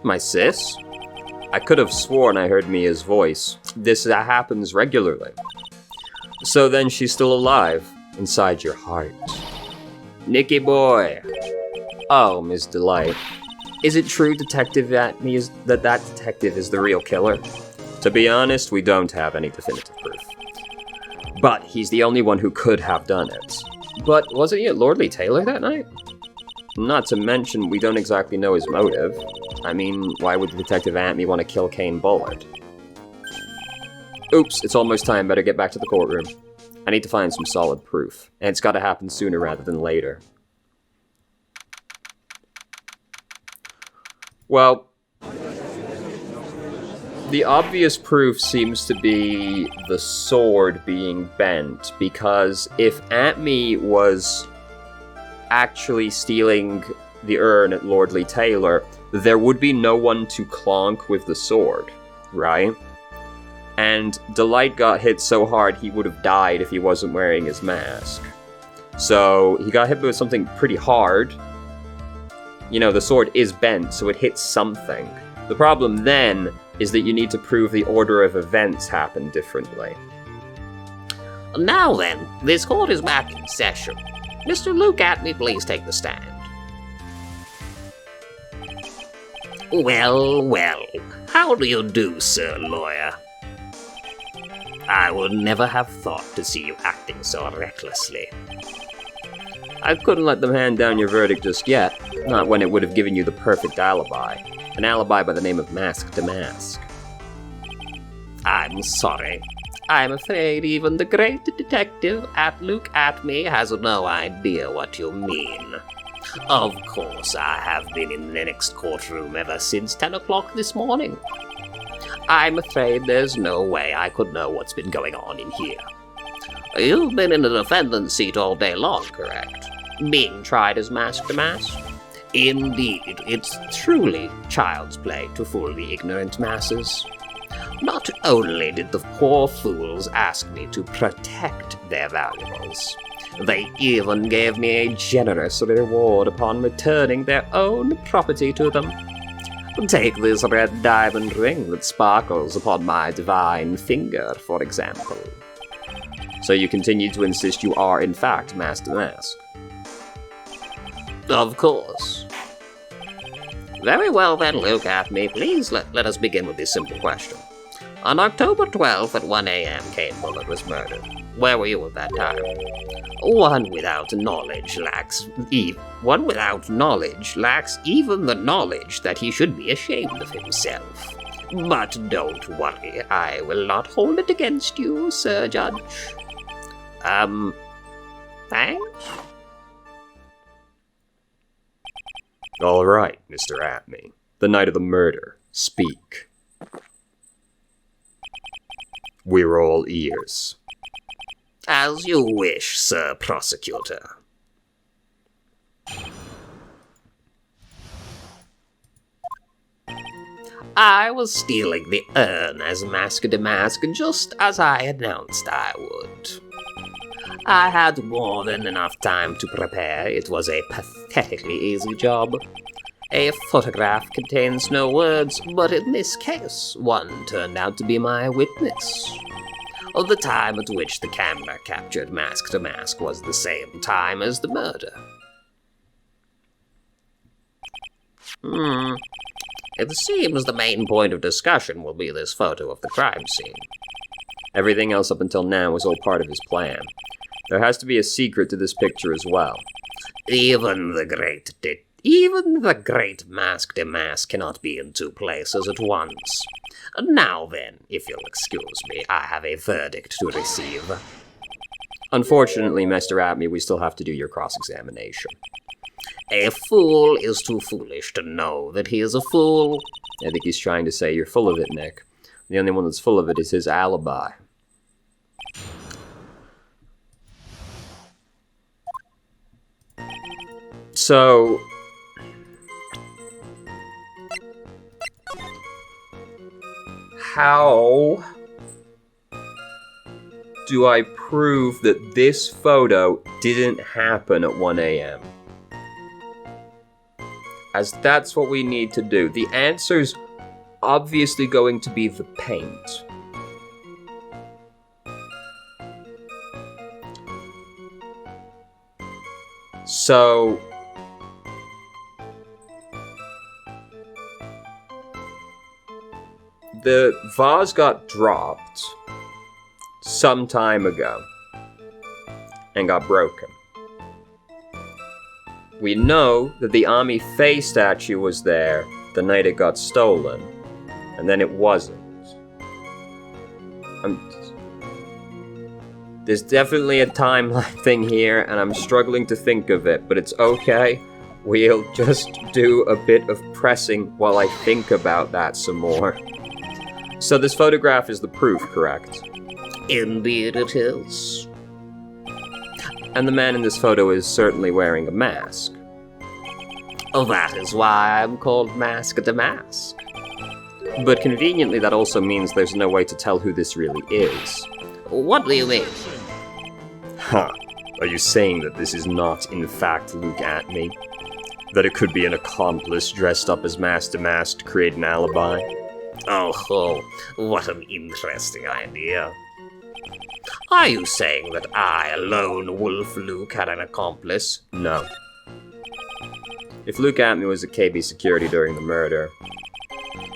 My sis? I could have sworn I heard Mia's voice. This happens regularly. So then she's still alive, inside your heart. Nicky boy. Oh, Miss Delight. Is it true, Detective Atme, that detective is the real killer? To be honest, we don't have any definitive proof. But he's the only one who could have done it. But wasn't he at Lordly Taylor that night? Not to mention, we don't exactly know his motive. I mean, why would Detective Atme want to kill Kane Bullard? Oops, it's almost time, better get back to the courtroom. I need to find some solid proof, and it's gotta happen sooner rather than later. Well, the obvious proof seems to be the sword being bent, because if Atme was actually stealing the urn at Lordly Taylor, there would be no one to clonk with the sword, right? And Delight got hit so hard he would have died if he wasn't wearing his mask. So he got hit with something pretty hard. You know, the sword is bent, so it hits something. The problem then is that you need to prove the order of events happened differently. Now then, this court is back in session. Mr. Luke Atme, please take the stand. Well, how do you do, sir lawyer? I would never have thought to see you acting so recklessly. I couldn't let them hand down your verdict just yet, not when it would have given you the perfect alibi. An alibi by the name of Mask to Mask. I'm sorry. I'm afraid even the great detective at Luke Atme has no idea what you mean. Of course, I have been in the next courtroom ever since 10 o'clock this morning. I'm afraid there's no way I could know what's been going on in here. You've been in the defendant's seat all day long, correct? Being tried as mask to mask? Indeed, it's truly child's play to fool the ignorant masses. Not only did the poor fools ask me to protect their valuables, they even gave me a generous reward upon returning their own property to them. Take this red diamond ring that sparkles upon my divine finger, for example. So you continue to insist you are, in fact, Mask to Mask? Of course. Very well then, Luke Atme, please let us begin with this simple question. On October 12th at 1 a.m., Kane Bullard was murdered. Where were you at that time? One without knowledge lacks even the knowledge that he should be ashamed of himself. But don't worry, I will not hold it against you, Sir Judge. Thanks? All right, Mr. Atme. The night of the murder. Speak. We're all ears. As you wish, Sir Prosecutor. I was stealing the urn as Mask to Mask, just as I announced I would. I had more than enough time to prepare. It was a pathetically easy job. A photograph contains no words, but in this case, one turned out to be my witness. The time at which the camera captured Mask to Mask was the same time as the murder. It seems the main point of discussion will be this photo of the crime scene. Everything else up until now was all part of his plan. There has to be a secret to this picture as well. Even the great Mask to Mask cannot be in two places at once. Now then, if you'll excuse me, I have a verdict to receive. Unfortunately, Mr. Atme, we still have to do your cross-examination. A fool is too foolish to know that he is a fool. I think he's trying to say you're full of it, Nick. The only one that's full of it is his alibi. So... how do I prove that this photo didn't happen at 1 a.m.? as that's what we need to do. The answer's obviously going to be the paint. So the vase got dropped some time ago and got broken. We know that the Ami Faye statue was there the night it got stolen, and then it wasn't. There's definitely a timeline thing here, and I'm struggling to think of it, but it's okay. We'll just do a bit of pressing while I think about that some more. So this photograph is the proof, correct? Indeed it is. And the man in this photo is certainly wearing a mask. That is why I'm called Mask the Mask. But conveniently, that also means there's no way to tell who this really is. What do you mean? Huh. Are you saying that this is not, in fact, Luke Atme? That it could be an accomplice dressed up as Mask the Mask to create an alibi? Oh, what an interesting idea. Are you saying that I, lone wolf Luke, had an accomplice? No. If Luke Atme was a KB security during the murder,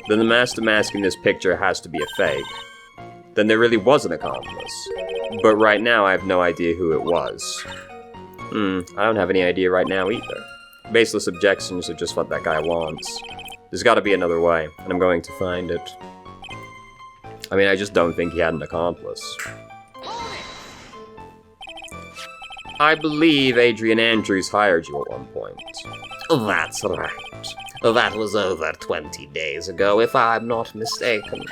then the Mask the Mask in this picture has to be a fake. Then there really was an accomplice. But right now I have no idea who it was. I don't have any idea right now either. Baseless objections are just what that guy wants. There's gotta be another way, and I'm going to find it. I mean, I just don't think he had an accomplice. I believe Adrian Andrews hired you at one point. That's right. That was over 20 days ago, if I'm not mistaken.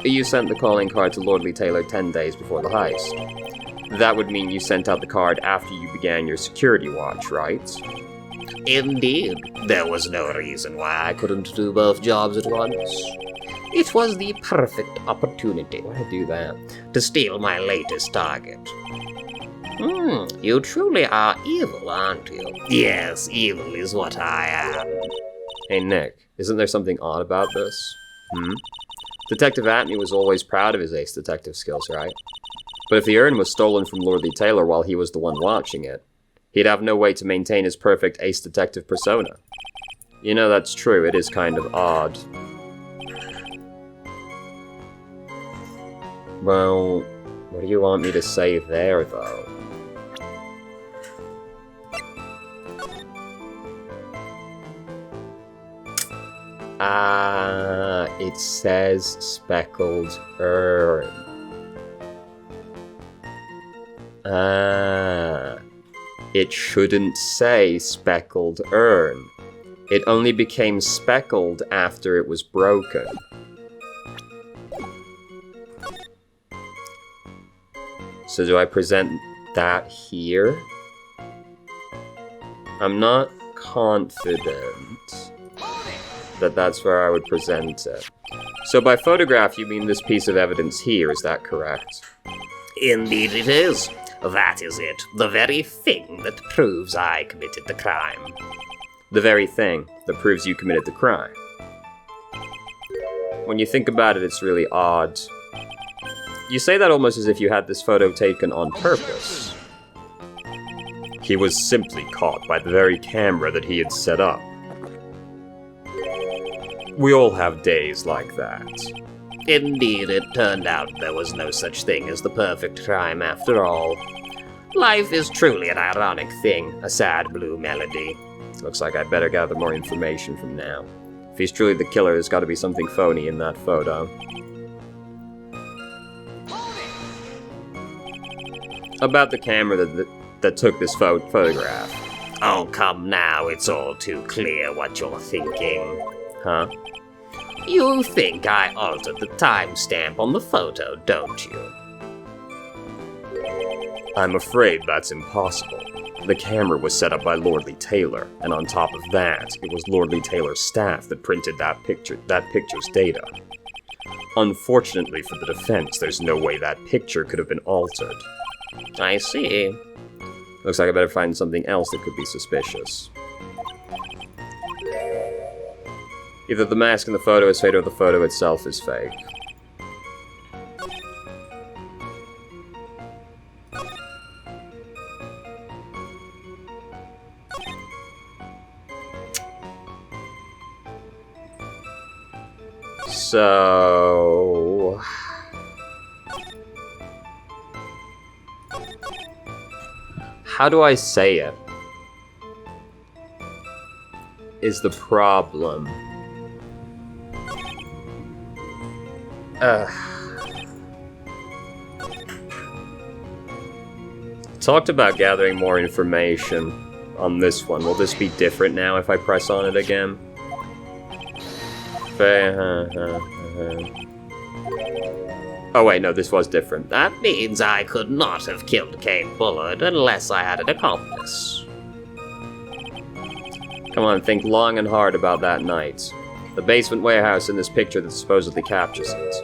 You sent the calling card to Lordly Taylor 10 days before the heist. That would mean you sent out the card after you began your security watch, right? Indeed. There was no reason why I couldn't do both jobs at once. It was the perfect opportunity. Why do that? To steal my latest target. You truly are evil, aren't you? Yes, evil is what I am. Hey Nick, isn't there something odd about this? Detective Atme was always proud of his ace detective skills, right? But if the urn was stolen from Lordly Taylor while he was the one watching it, he'd have no way to maintain his perfect ace detective persona. You know, that's true, it is kind of odd. Well, what do you want me to say there, though? It says speckled urn. It shouldn't say speckled urn. It only became speckled after it was broken. So do I present that here? I'm not confident that that's where I would present it. So by photograph, you mean this piece of evidence here, is that correct? Indeed it is. That is it. The very thing that proves I committed the crime. The very thing that proves you committed the crime. When you think about it, it's really odd. You say that almost as if you had this photo taken on purpose. He was simply caught by the very camera that he had set up. We all have days like that. Indeed, it turned out there was no such thing as the perfect crime after all. Life is truly an ironic thing, a sad blue melody. Looks like I'd better gather more information from now. If he's truly the killer, there's gotta be something phony in that photo. About the camera that took this photograph. Oh, come now, it's all too clear what you're thinking. Huh? You think I altered the timestamp on the photo, don't you? I'm afraid that's impossible. The camera was set up by Lordly Taylor, and on top of that, it was Lordly Taylor's staff that printed that picture's data. Unfortunately for the defense, there's no way that picture could have been altered. I see. Looks like I better find something else that could be suspicious. Either the mask in the photo is fake or the photo itself is fake. So... how do I say it? Is the problem. Talked about gathering more information on this one. Will this be different now if I press on it again? Oh wait, no, this was different. That means I could not have killed Kane Bullard unless I had an accomplice. Come on, think long and hard about that night. The basement warehouse in this picture that supposedly captures it.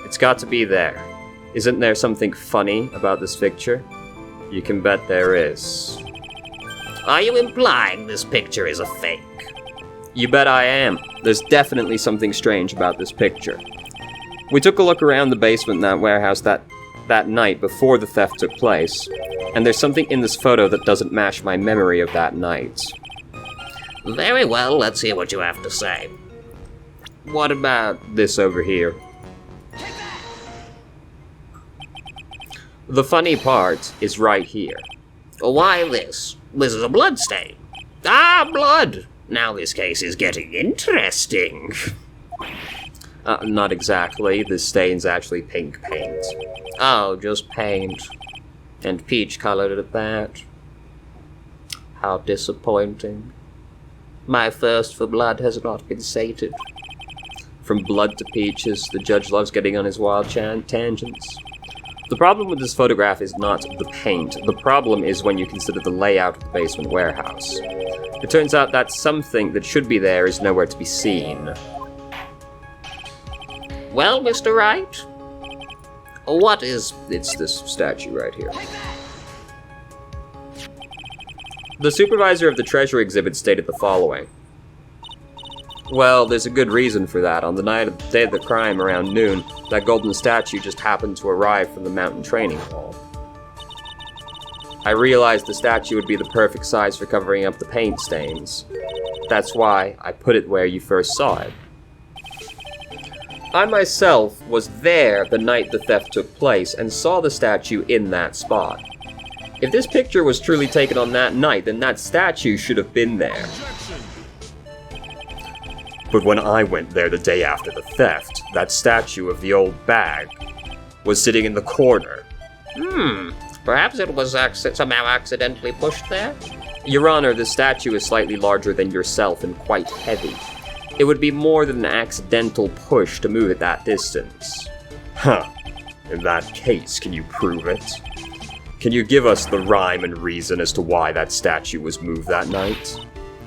It's got to be there. Isn't there something funny about this picture? You can bet there is. Are you implying this picture is a fake? You bet I am. There's definitely something strange about this picture. We took a look around the basement in that warehouse that night before the theft took place, and there's something in this photo that doesn't match my memory of that night. Very well, let's hear what you have to say. What about this over here? The funny part is right here. Why this? This is a blood stain. Ah, blood! Now this case is getting interesting. Not exactly. This stain's actually pink paint. Oh, just paint. And peach-colored at that. How disappointing. My thirst for blood has not been sated. From blood to peaches, the judge loves getting on his wild tangents. The problem with this photograph is not the paint. The problem is when you consider the layout of the basement warehouse. It turns out that something that should be there is nowhere to be seen. Well, Mr. Wright, what is... It's this statue right here. The supervisor of the treasure exhibit stated the following. Well, there's a good reason for that. On the day of the crime, around noon, that golden statue just happened to arrive from the mountain training hall. I realized the statue would be the perfect size for covering up the paint stains. That's why I put it where you first saw it. I myself was there the night the theft took place and saw the statue in that spot. If this picture was truly taken on that night, then that statue should have been there. But when I went there the day after the theft, that statue of the old bag was sitting in the corner. Perhaps it was somehow accidentally pushed there? Your Honor, the statue is slightly larger than yourself and quite heavy. It would be more than an accidental push to move it that distance. Huh. In that case, can you prove it? Can you give us the rhyme and reason as to why that statue was moved that night?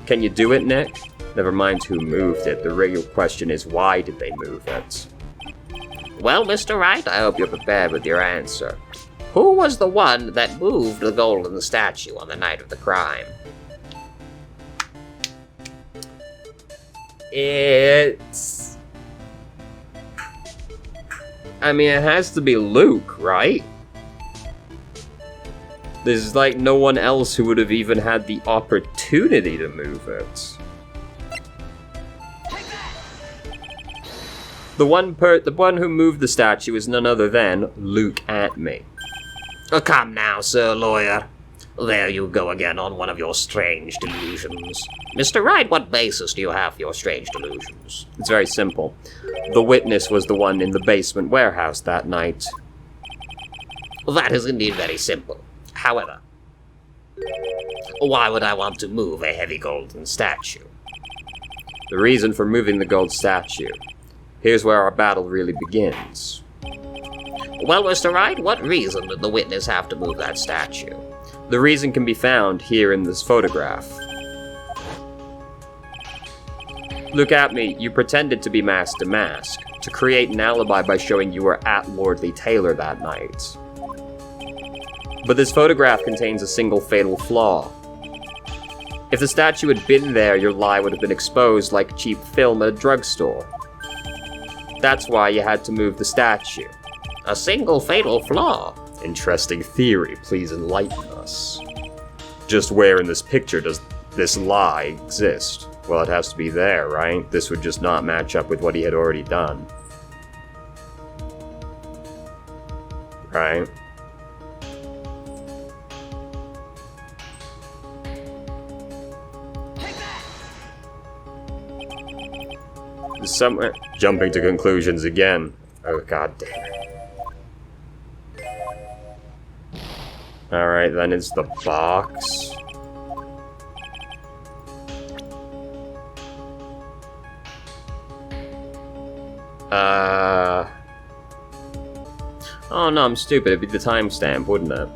Can you do it, Nick? Never mind who moved it. The real question is, why did they move it? Well, Mr. Wright, I hope you're prepared with your answer. Who was the one that moved the golden statue on the night of the crime? It's... I mean, it has to be Luke, right? There's like no one else who would have even had the opportunity to move it. The one who moved the statue is none other than Luke Atme. Come now, Sir Lawyer. There you go again on one of your strange delusions. Mr. Wright, what basis do you have for your strange delusions? It's very simple. The witness was the one in the basement warehouse that night. That is indeed very simple. However, why would I want to move a heavy golden statue? The reason for moving the gold statue. Here's where our battle really begins. Well, Mr. Wright, what reason did the witness have to move that statue? The reason can be found here in this photograph. Look at me, you pretended to be mask to mask, to create an alibi by showing you were at Lordly Taylor that night. But this photograph contains a single fatal flaw. If the statue had been there, your lie would have been exposed like cheap film at a drugstore. That's why you had to move the statue. A single fatal flaw. Interesting theory, please enlighten us. Just where in this picture does this lie exist? Well, it has to be there, right? This would just not match up with what he had already done. Right? Somewhere jumping to conclusions again. Oh, god damn it. Alright, then it's the box. Oh no, I'm stupid. It'd be the timestamp, wouldn't it?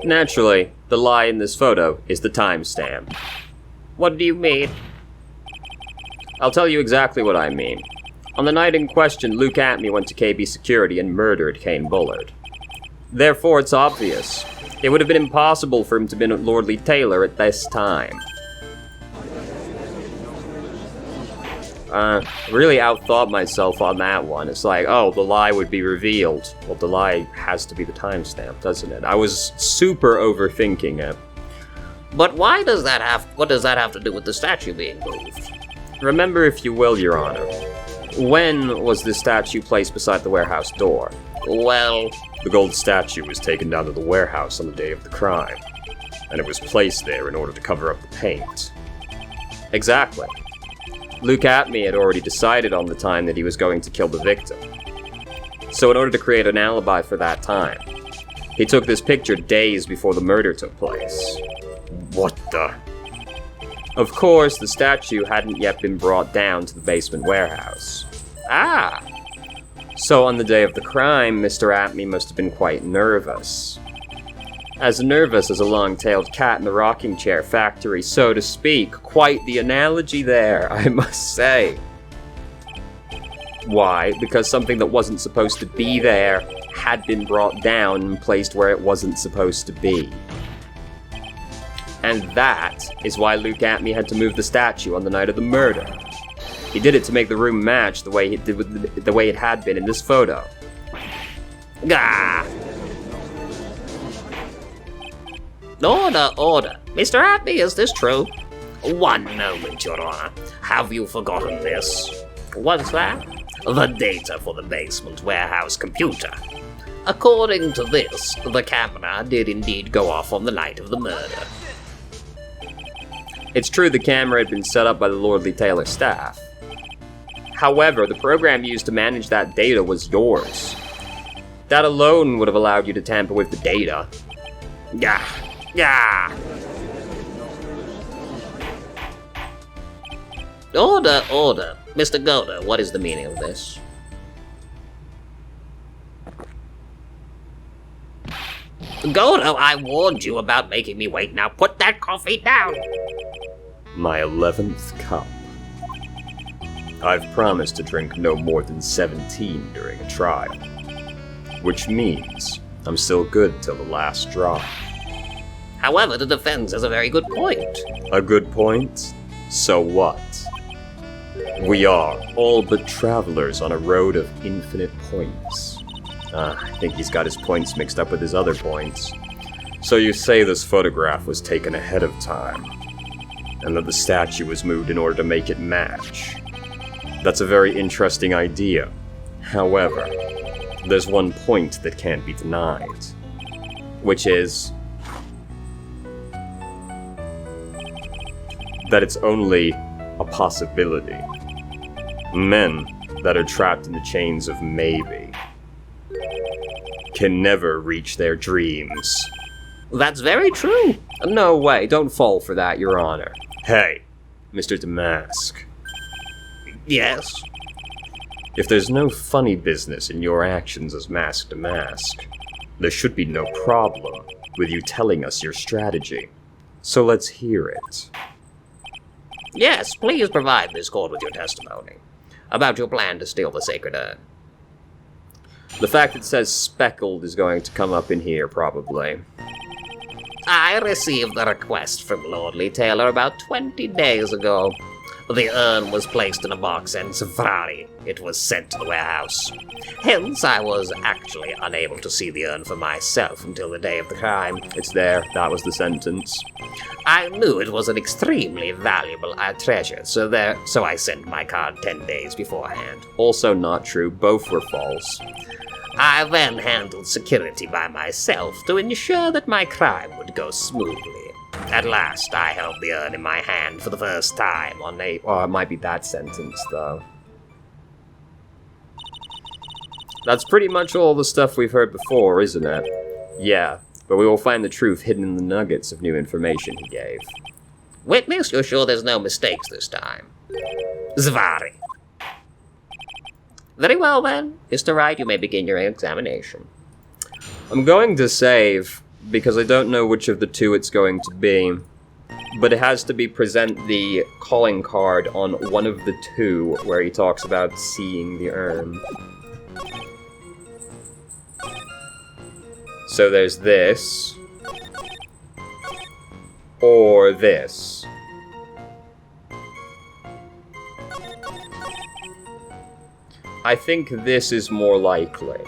Naturally, the lie in this photo is the timestamp. What do you mean? I'll tell you exactly what I mean. On the night in question, Luke Atmey went to KB Security and murdered Kane Bullard. Therefore, it's obvious. It would have been impossible for him to have been at Lordly Taylor at this time. Really outthought myself on that one. It's like, oh, the lie would be revealed. Well, the lie has to be the timestamp, doesn't it? I was super overthinking it. But what does that have to do with the statue being moved? Remember, if you will, Your Honor, when was this statue placed beside the warehouse door? Well, the gold statue was taken down to the warehouse on the day of the crime, and it was placed there in order to cover up the paint. Exactly. Luke Atmey had already decided on the time that he was going to kill the victim. So in order to create an alibi for that time, he took this picture days before the murder took place. What the? Of course, the statue hadn't yet been brought down to the basement warehouse. Ah! So on the day of the crime, Mr. Atmey must have been quite nervous. As nervous as a long-tailed cat in the rocking chair factory, so to speak. Quite the analogy there, I must say. Why? Because something that wasn't supposed to be there had been brought down and placed where it wasn't supposed to be. And that is why Luke Atmey had to move the statue on the night of the murder. He did it to make the room match the way it had been in this photo. Gah! Order! Mr. Atmey, is this true? One moment, Your Honor. Have you forgotten this? What's that? The data for the basement warehouse computer. According to this, the camera did indeed go off on the night of the murder. It's true the camera had been set up by the Lordly Taylor staff. However, the program used to manage that data was yours. That alone would have allowed you to tamper with the data. Gah! Gah! Order! Mr. Goda, what is the meaning of this? Goda, I warned you about making me wait. Now put that coffee down! My 11th cup. I've promised to drink no more than 17 during a trial. Which means I'm still good till the last drop. However, the defense has a very good point. A good point? So what? We are all but travelers on a road of infinite points. I think he's got his points mixed up with his other points. So you say this photograph was taken ahead of time, and that the statue was moved in order to make it match. That's a very interesting idea. However, there's one point that can't be denied, which is that it's only a possibility. Men that are trapped in the chains of maybe can never reach their dreams. That's very true. No way, don't fall for that, Your Honor. Hey, Mr. Damask. Yes? If there's no funny business in your actions as Mask Damask, there should be no problem with you telling us your strategy. So let's hear it. Yes, please provide this court with your testimony about your plan to steal the sacred urn. The fact it says speckled is going to come up in here, probably. I received the request from Lordly Taylor about 20 days ago. The urn was placed in a box in Safari. It was sent to the warehouse. Hence, I was actually unable to see the urn for myself until the day of the crime. It's there. That was the sentence. I knew it was an extremely valuable treasure, so I sent my card 10 days beforehand. Also not true. Both were false. I then handled security by myself to ensure that my crime would go smoothly. At last, I held the urn in my hand for the first time on a... Oh, it might be that sentence, though. That's pretty much all the stuff we've heard before, isn't it? Yeah, but we will find the truth hidden in the nuggets of new information he gave. Witness, you're sure there's no mistakes this time? Zvari. Very well, then. Mr. Wright, you may begin your examination. I'm going to save, because I don't know which of the two it's going to be. But it has to be present the calling card on one of the two where he talks about seeing the urn. So there's this. Or this. I think this is more likely.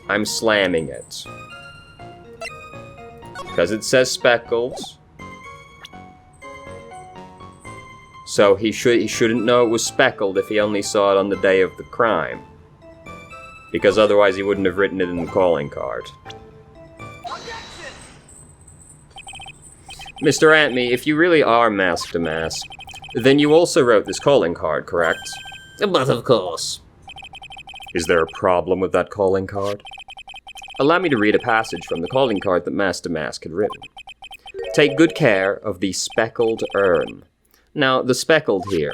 I'm slamming it. Because it says speckled. So he shouldn't know it was speckled if he only saw it on the day of the crime. Because otherwise he wouldn't have written it in the calling card. Mr. Antme, if you really are Mask to Mask, then you also wrote this calling card, correct? But of course. Is there a problem with that calling card? Allow me to read a passage from the calling card that Mask to Mask had written. Take good care of the speckled urn. Now, the speckled here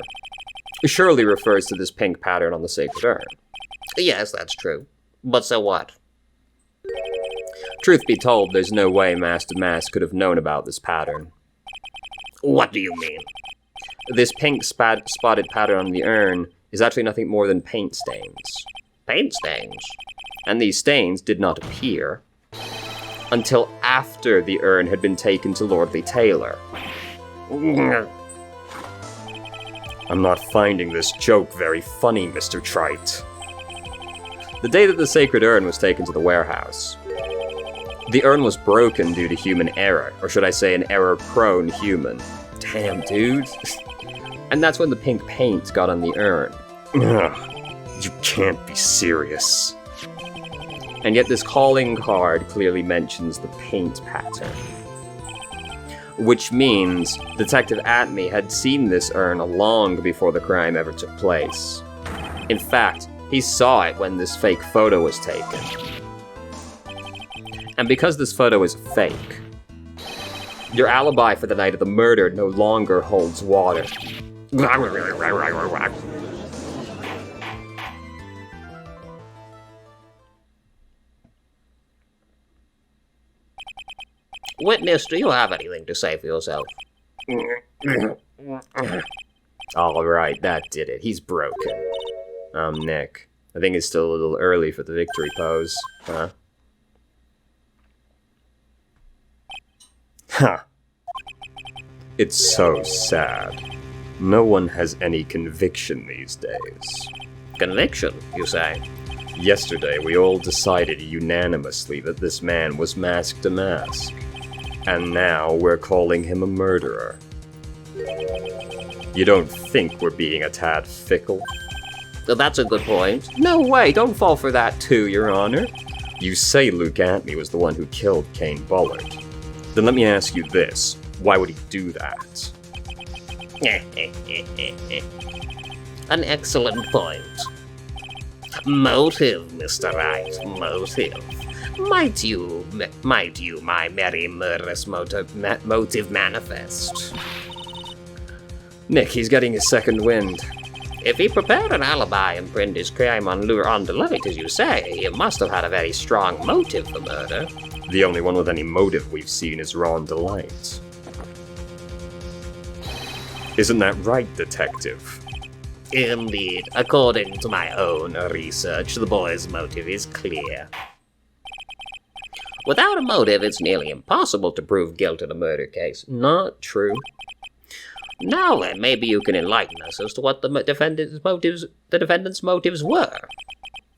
surely refers to this pink pattern on the sacred urn. Yes, that's true. But so what? Truth be told, there's no way Mask to Mask could have known about this pattern. What do you mean? This pink spotted pattern on the urn is actually nothing more than paint stains. Paint stains? And these stains did not appear until after the urn had been taken to Lordly Taylor. I'm not finding this joke very funny, Mr. Trite. The day that the sacred urn was taken to the warehouse, the urn was broken due to human error, or should I say an error-prone human. Damn, dude. And that's when the pink paint got on the urn. Ugh, you can't be serious. And yet this calling card clearly mentions the paint pattern. Which means Detective Atme had seen this urn long before the crime ever took place. In fact, he saw it when this fake photo was taken. And because this photo is fake, your alibi for the night of the murder no longer holds water. Witness, do you have anything to say for yourself? Alright, that did it. He's broken. Nick. I think it's still a little early for the victory pose, huh? Huh. It's so sad. No one has any conviction these days. Conviction, you say? Yesterday, we all decided unanimously that this man was Mask to Mask. And now we're calling him a murderer. You don't think we're being a tad fickle? That's a good point. No way, don't fall for that too, Your Honor. You say Luke Antme was the one who killed Kane Bullard. Then let me ask you this. Why would he do that? An excellent point. Motive, Mr. Wright, motive. Might you, my merry murderous motive manifest? Nick, he's getting his second wind. If he prepared an alibi and pinned his crime on Delight, as you say, he must have had a very strong motive for murder. The only one with any motive we've seen is Ron Delight. Isn't that right, Detective? Indeed. According to my own research, the boy's motive is clear. Without a motive, it's nearly impossible to prove guilt in a murder case. Not true. Now then, maybe you can enlighten us as to what the defendant's motives were.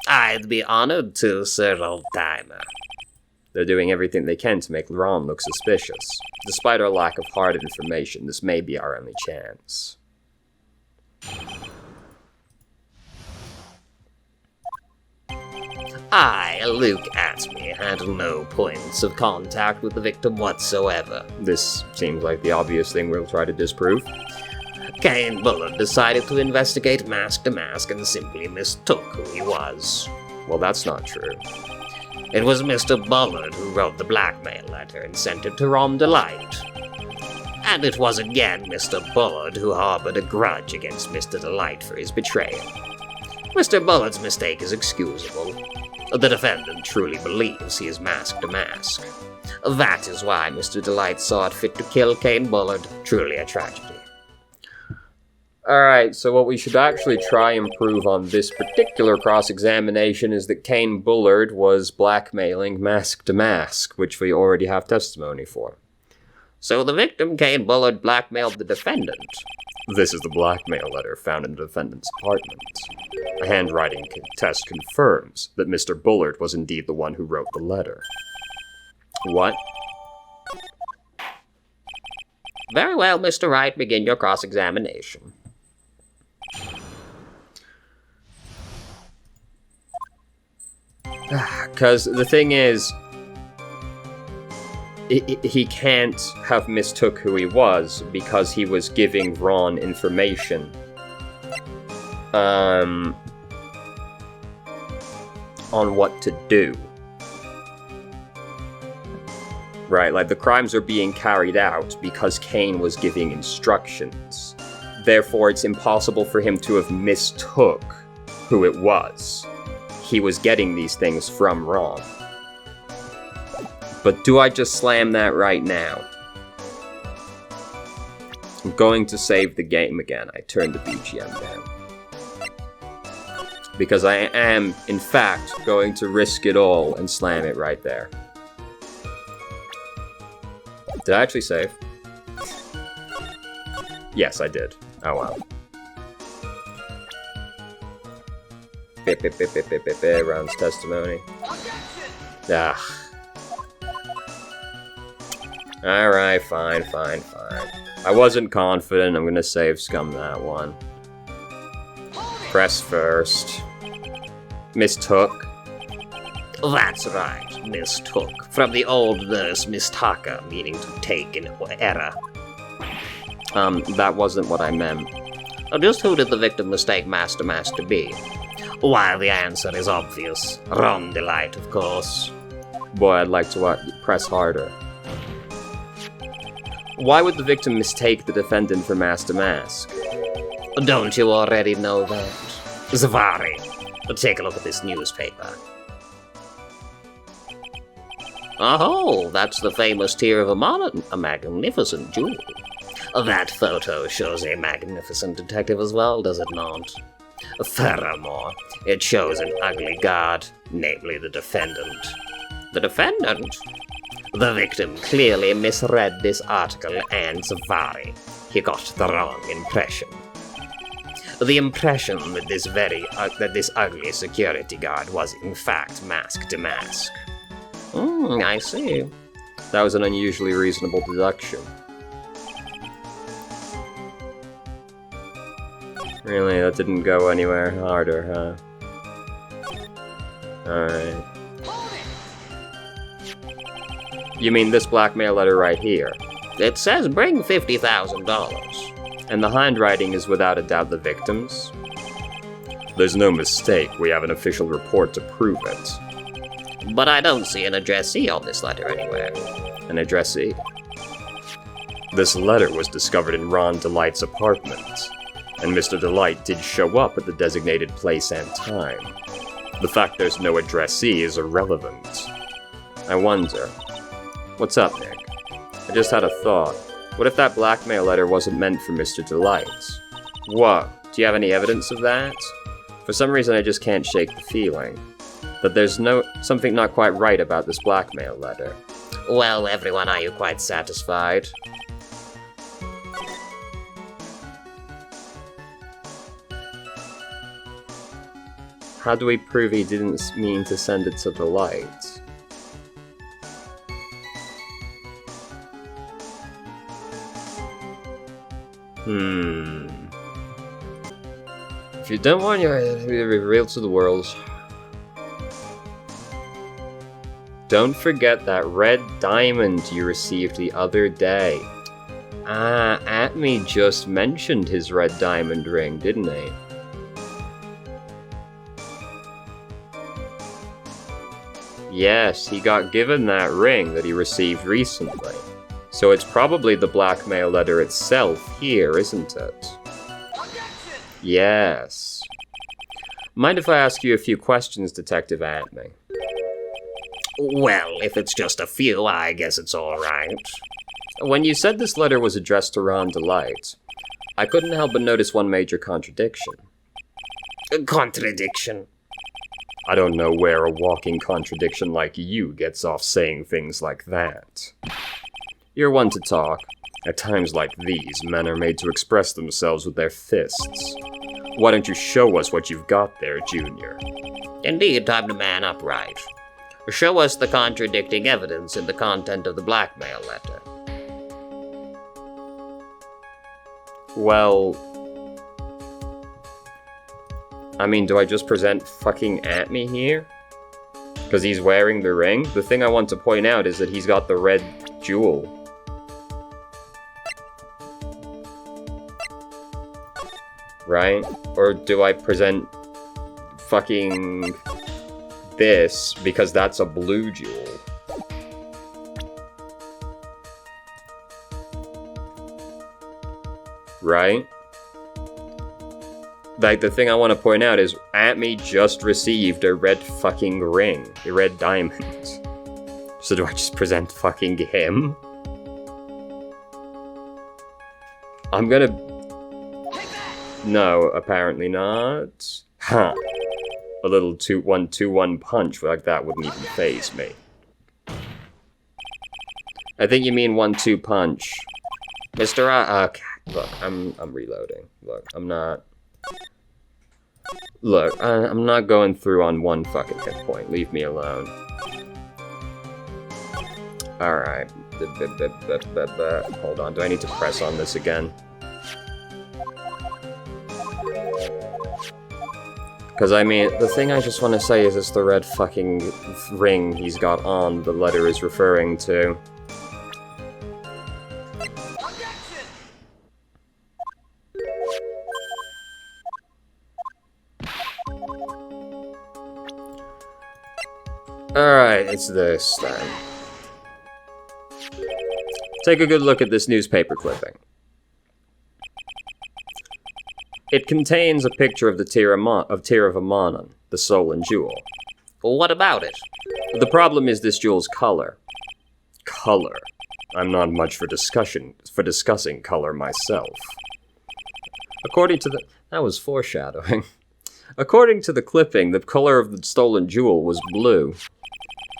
I'd be honored to, Sir Old-Timer. They're doing everything they can to make Ron look suspicious. Despite our lack of hard information, this may be our only chance. I, Luke Atme, had no points of contact with the victim whatsoever. This seems like the obvious thing we'll try to disprove. Kane Bullard decided to investigate mask to mask and simply mistook who he was. Well, that's not true. It was Mr. Bullard who wrote the blackmail letter and sent it to Ron Delight. And it was again Mr. Bullard who harbored a grudge against Mr. Delight for his betrayal. Mr. Bullard's mistake is excusable. The defendant truly believes he is mask to mask. That is why Mr. Delight saw it fit to kill Kane Bullard. Truly a tragedy. Alright, so what we should actually try and prove on this particular cross-examination is that Kane Bullard was blackmailing mask to mask, which we already have testimony for. So the victim, Kane Bullard, blackmailed the defendant. This is the blackmail letter found in the defendant's apartment. A handwriting test confirms that Mr. Bullard was indeed the one who wrote the letter. What? Very well, Mr. Wright, begin your cross-examination. Because the thing is, he can't have mistook who he was because he was giving Ron information. On what to do. Right, like the crimes are being carried out because Kane was giving instructions. Therefore, it's impossible for him to have mistook who it was. He was getting these things from Ron. But do I just slam that right now? I'm going to save the game again. I turned the BGM down. Because I am, in fact, going to risk it all and slam it right there. Did I actually save? Yes, I did. Oh wow. Ron's testimony. Ah. Alright, fine. I wasn't confident. I'm gonna save scum that one. Press first. Mistook. That's right, mistook. From the old nurse mistaka, meaning to take in error. That wasn't what I meant. Just who did the victim mistake mask to be? Why, the answer is obvious. Ron Delight, of course. Boy, I'd like to press harder. Why would the victim mistake the defendant for mask to mask? Don't you already know that? Zavari, take a look at this newspaper. Oh, that's the famous Tear of a magnificent jewel. That photo shows a magnificent detective as well, does it not? Furthermore, it shows an ugly guard, namely the defendant. The defendant? The victim clearly misread this article and Zavari. He got the wrong impression. The impression that this ugly security guard was in fact mask to mask. I see. That was an unusually reasonable deduction. Really, that didn't go anywhere harder, huh? Alright. You mean this blackmail letter right here? It says bring $50,000. And the handwriting is without a doubt the victim's? There's no mistake. We have an official report to prove it. But I don't see an addressee on this letter anywhere. An addressee? This letter was discovered in Ron Delight's apartment, and Mr. Delight did show up at the designated place and time. The fact there's no addressee is irrelevant. I wonder... What's up, Nick? I just had a thought. What if that blackmail letter wasn't meant for Mr. Delight? What? Do you have any evidence of that? For some reason I just can't shake the feeling. that there's something not quite right about this blackmail letter. Well, everyone, are you quite satisfied? How do we prove he didn't mean to send it to the light? If you don't want your identity to be revealed to the world, don't forget that red diamond you received the other day. Ah, Atme just mentioned his red diamond ring, didn't he? Yes, he got given that ring that he received recently. So it's probably the blackmail letter itself here, isn't it? Yes. Mind if I ask you a few questions, Detective Atme? Well, if it's just a few, I guess it's alright. When you said this letter was addressed to Ron Delight, I couldn't help but notice one major contradiction. Contradiction? I don't know where a walking contradiction like you gets off saying things like that. You're one to talk. At times like these, men are made to express themselves with their fists. Why don't you show us what you've got there, Junior? Indeed, time to man up, Wright. Show us the contradicting evidence in the content of the blackmail letter. Well, I mean, do I just present fucking Atme here? Because he's wearing the ring? The thing I want to point out is that he's got the red jewel. Right? Or do I present fucking this because that's a blue jewel? Right? Like, the thing I want to point out is Atme just received a red fucking ring. A red diamond. So do I just present fucking him? I'm gonna... No, apparently not. Huh. A little 2-1-2-1 punch like that wouldn't even faze me. I think you mean 1-2 punch. Mr. Okay. Look, I'm reloading. Look, I'm not... Look, I'm not going through on one fucking hit point. Leave me alone. Alright. Hold on, do I need to press on this again? Because, I mean, the thing I just want to say is it's the red fucking ring he's got on the letter is referring to. Alright, it's this, then. Take a good look at this newspaper clipping. It contains a picture of the Tear of Amanon, the stolen jewel. Well, what about it? The problem is this jewel's color. Color. I'm not much for discussing color myself. According to the... That was foreshadowing. According to the clipping, the color of the stolen jewel was blue.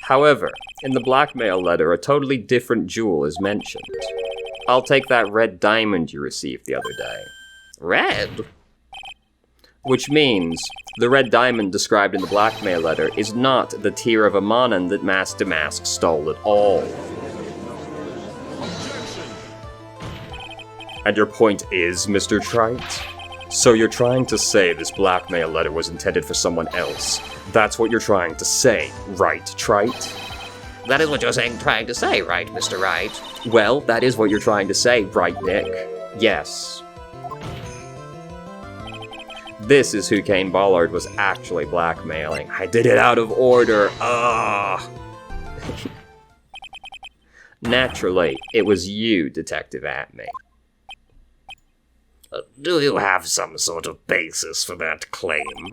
However, in the blackmail letter, a totally different jewel is mentioned. I'll take that red diamond you received the other day. Red? Which means, the red diamond described in the blackmail letter is not the Tear of Amanon that Mask Damask stole at all. And your point is, Mr. Trite? So you're trying to say this blackmail letter was intended for someone else. That's what you're trying to say, right, Trite? That is what you're trying to say, right, Mr. Wright? Well, that is what you're trying to say, right, Nick? Yes. This is who Kane Ballard was actually blackmailing. I did it out of order. Ugh. Naturally, it was you, Detective Atme. Do you have some sort of basis for that claim?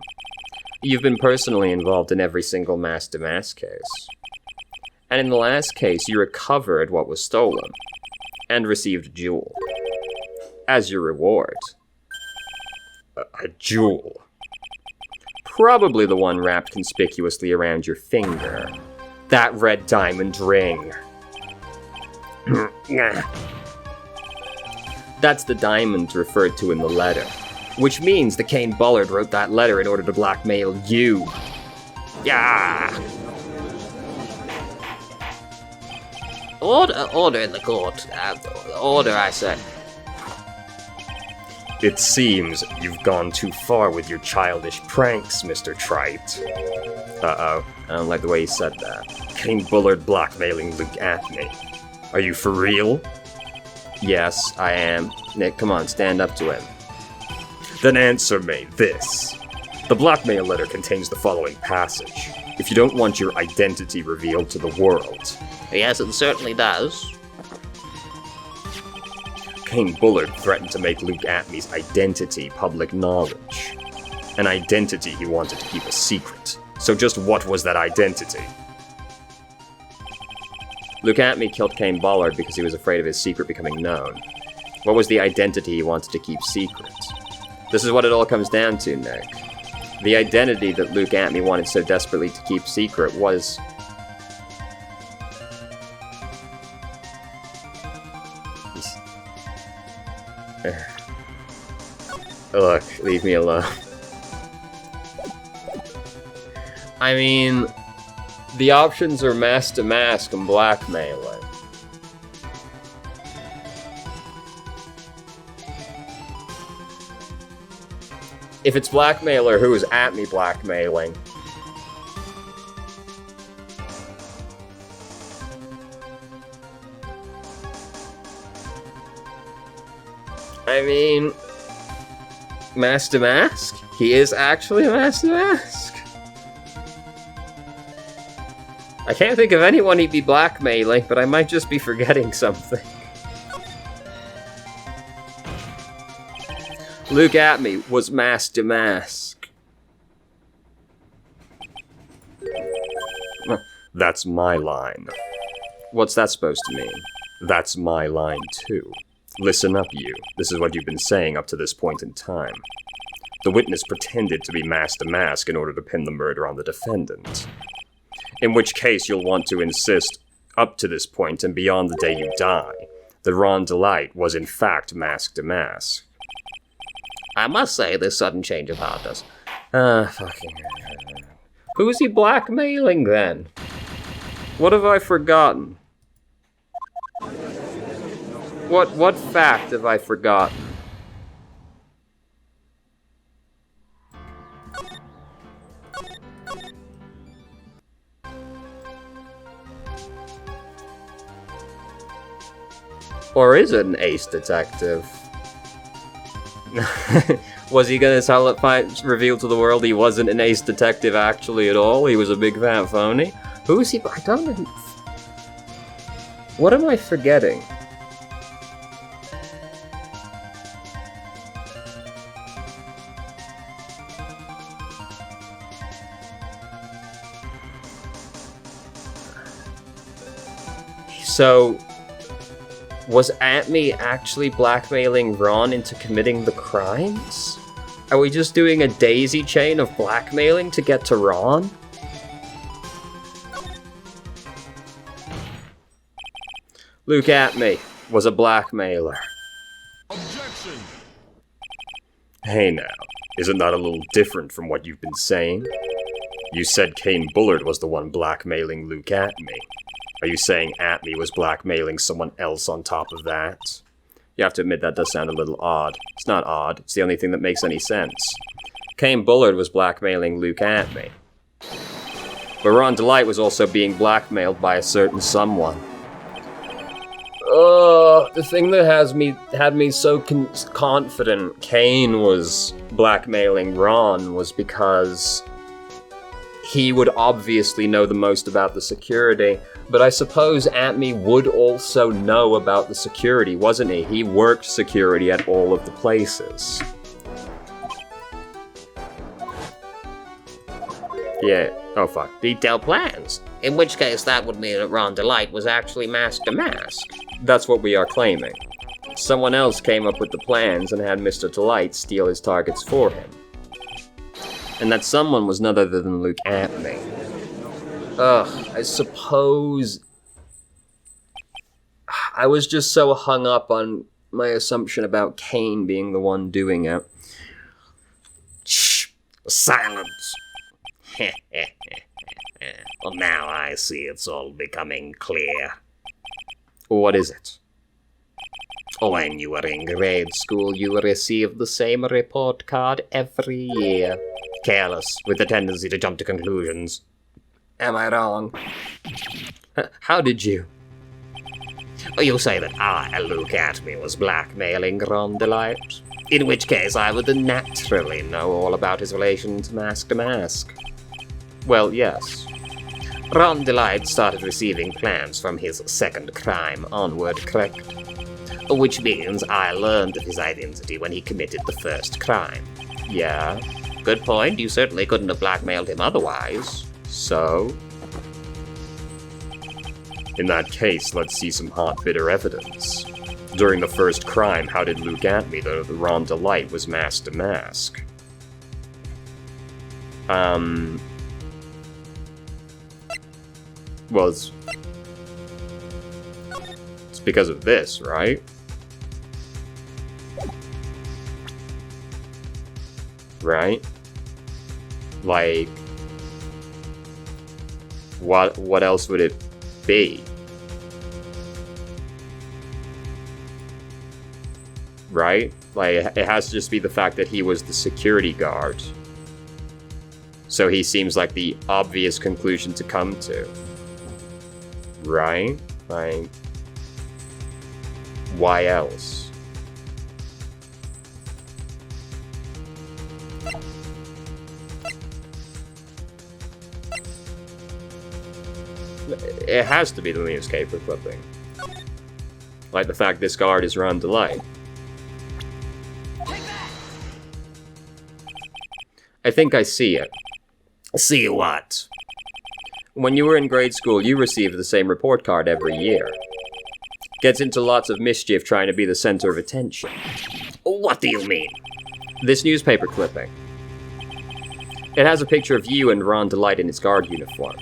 You've been personally involved in every single Mask Damask case. And in the last case, you recovered what was stolen, and received a jewel. As your reward. A jewel. probably the one wrapped conspicuously around your finger. That red diamond ring. That's the diamond referred to in the letter. Which means that Cain Bullard wrote that letter in order to blackmail you. Yeah. Order in the court. Order, I said. It seems you've gone too far with your childish pranks, Mr. Trite. Uh-oh, I don't like the way he said that. Cain Bullard blackmailing Luke at me. Are you for real? Yes, I am. Nick, come on, stand up to him. Then answer me this. The blackmail letter contains the following passage. If you don't want your identity revealed to the world. Yes, it certainly does. Cain Bullard threatened to make Luke Atmey's identity public knowledge. An identity he wanted to keep a secret. So just what was that identity? Luke Atmey killed Cain Bullard because he was afraid of his secret becoming known. What was the identity he wanted to keep secret? This is what it all comes down to, Nick. The identity that Luke Atmey wanted so desperately to keep secret was... Look, leave me alone. I mean, the options are mask to mask and blackmailing. If it's blackmailer, who is Atmey blackmailing? I mean, mask to mask? He is actually a mask to mask? I can't think of anyone he'd be blackmailing, but I might just be forgetting something. Luke Atmey was mask to mask. That's my line. What's that supposed to mean? That's my line too. Listen up, you. This is what you've been saying up to this point in time. The witness pretended to be mask to mask in order to pin the murder on the defendant. In which case you'll want to insist, up to this point and beyond the day you die, that Ron Delight was in fact mask to mask. I must say, this sudden change of heart does. Fucking... Who is he blackmailing, then? What have I forgotten? What fact have I forgotten? Or is it an ace detective? Was he gonna reveal to the world he wasn't an ace detective actually at all? He was a big fat phony? Who is he? I don't know. What am I forgetting? So, was Atmey actually blackmailing Ron into committing the crimes? Are we just doing a daisy chain of blackmailing to get to Ron? Luke Atmey was a blackmailer. Objection! Hey now, isn't that a little different from what you've been saying? You said Cain Bullard was the one blackmailing Luke Atmey. Are you saying Atmey was blackmailing someone else on top of that? You have to admit that does sound a little odd. It's not odd, it's the only thing that makes any sense. Cain Bullard was blackmailing Luke Atmey. But Ron Delight was also being blackmailed by a certain someone. The thing that had me so confident Cain was blackmailing Ron was because he would obviously know the most about the security, but I suppose Atmey would also know about the security, wasn't he? He worked security at all of the places. Yeah. Oh, fuck. Detailed plans. In which case, that would mean that Ron Delight was actually mask to mask. That's what we are claiming. Someone else came up with the plans and had Mr. Delight steal his targets for him. And that someone was none other than Luke Atme. Ugh, I suppose... I was just so hung up on my assumption about Kane being the one doing it. Shh! Silence! Well, now I see it's all becoming clear. What is it? When you were in grade school, you received the same report card every year. Careless, with a tendency to jump to conclusions. Am I wrong? How did you? You say that I, Luke Atme, was blackmailing Rondelite, in which case I would naturally know all about his relation to Mask. Well, yes. Rondelite started receiving plans from his second crime onward, correct? Which means I learned of his identity when he committed the first crime. Yeah. Good point, you certainly couldn't have blackmailed him otherwise. So? In that case, let's see some hot, bitter evidence. During the first crime, how did Luke Atme know that Rondelite was mask to mask? Well, it's because of this, right? Right? Like, what else would it be? Right? Like, it has to just be the fact that he was the security guard. So he seems like the obvious conclusion to come to. Right? Like, why else? It has to be the newspaper clipping. Like the fact this guard is Rondelite. I think I see it. See what? When you were in grade school, you received the same report card every year. Gets into lots of mischief trying to be the center of attention. What do you mean? This newspaper clipping. It has a picture of you and Rondelite in his guard uniform.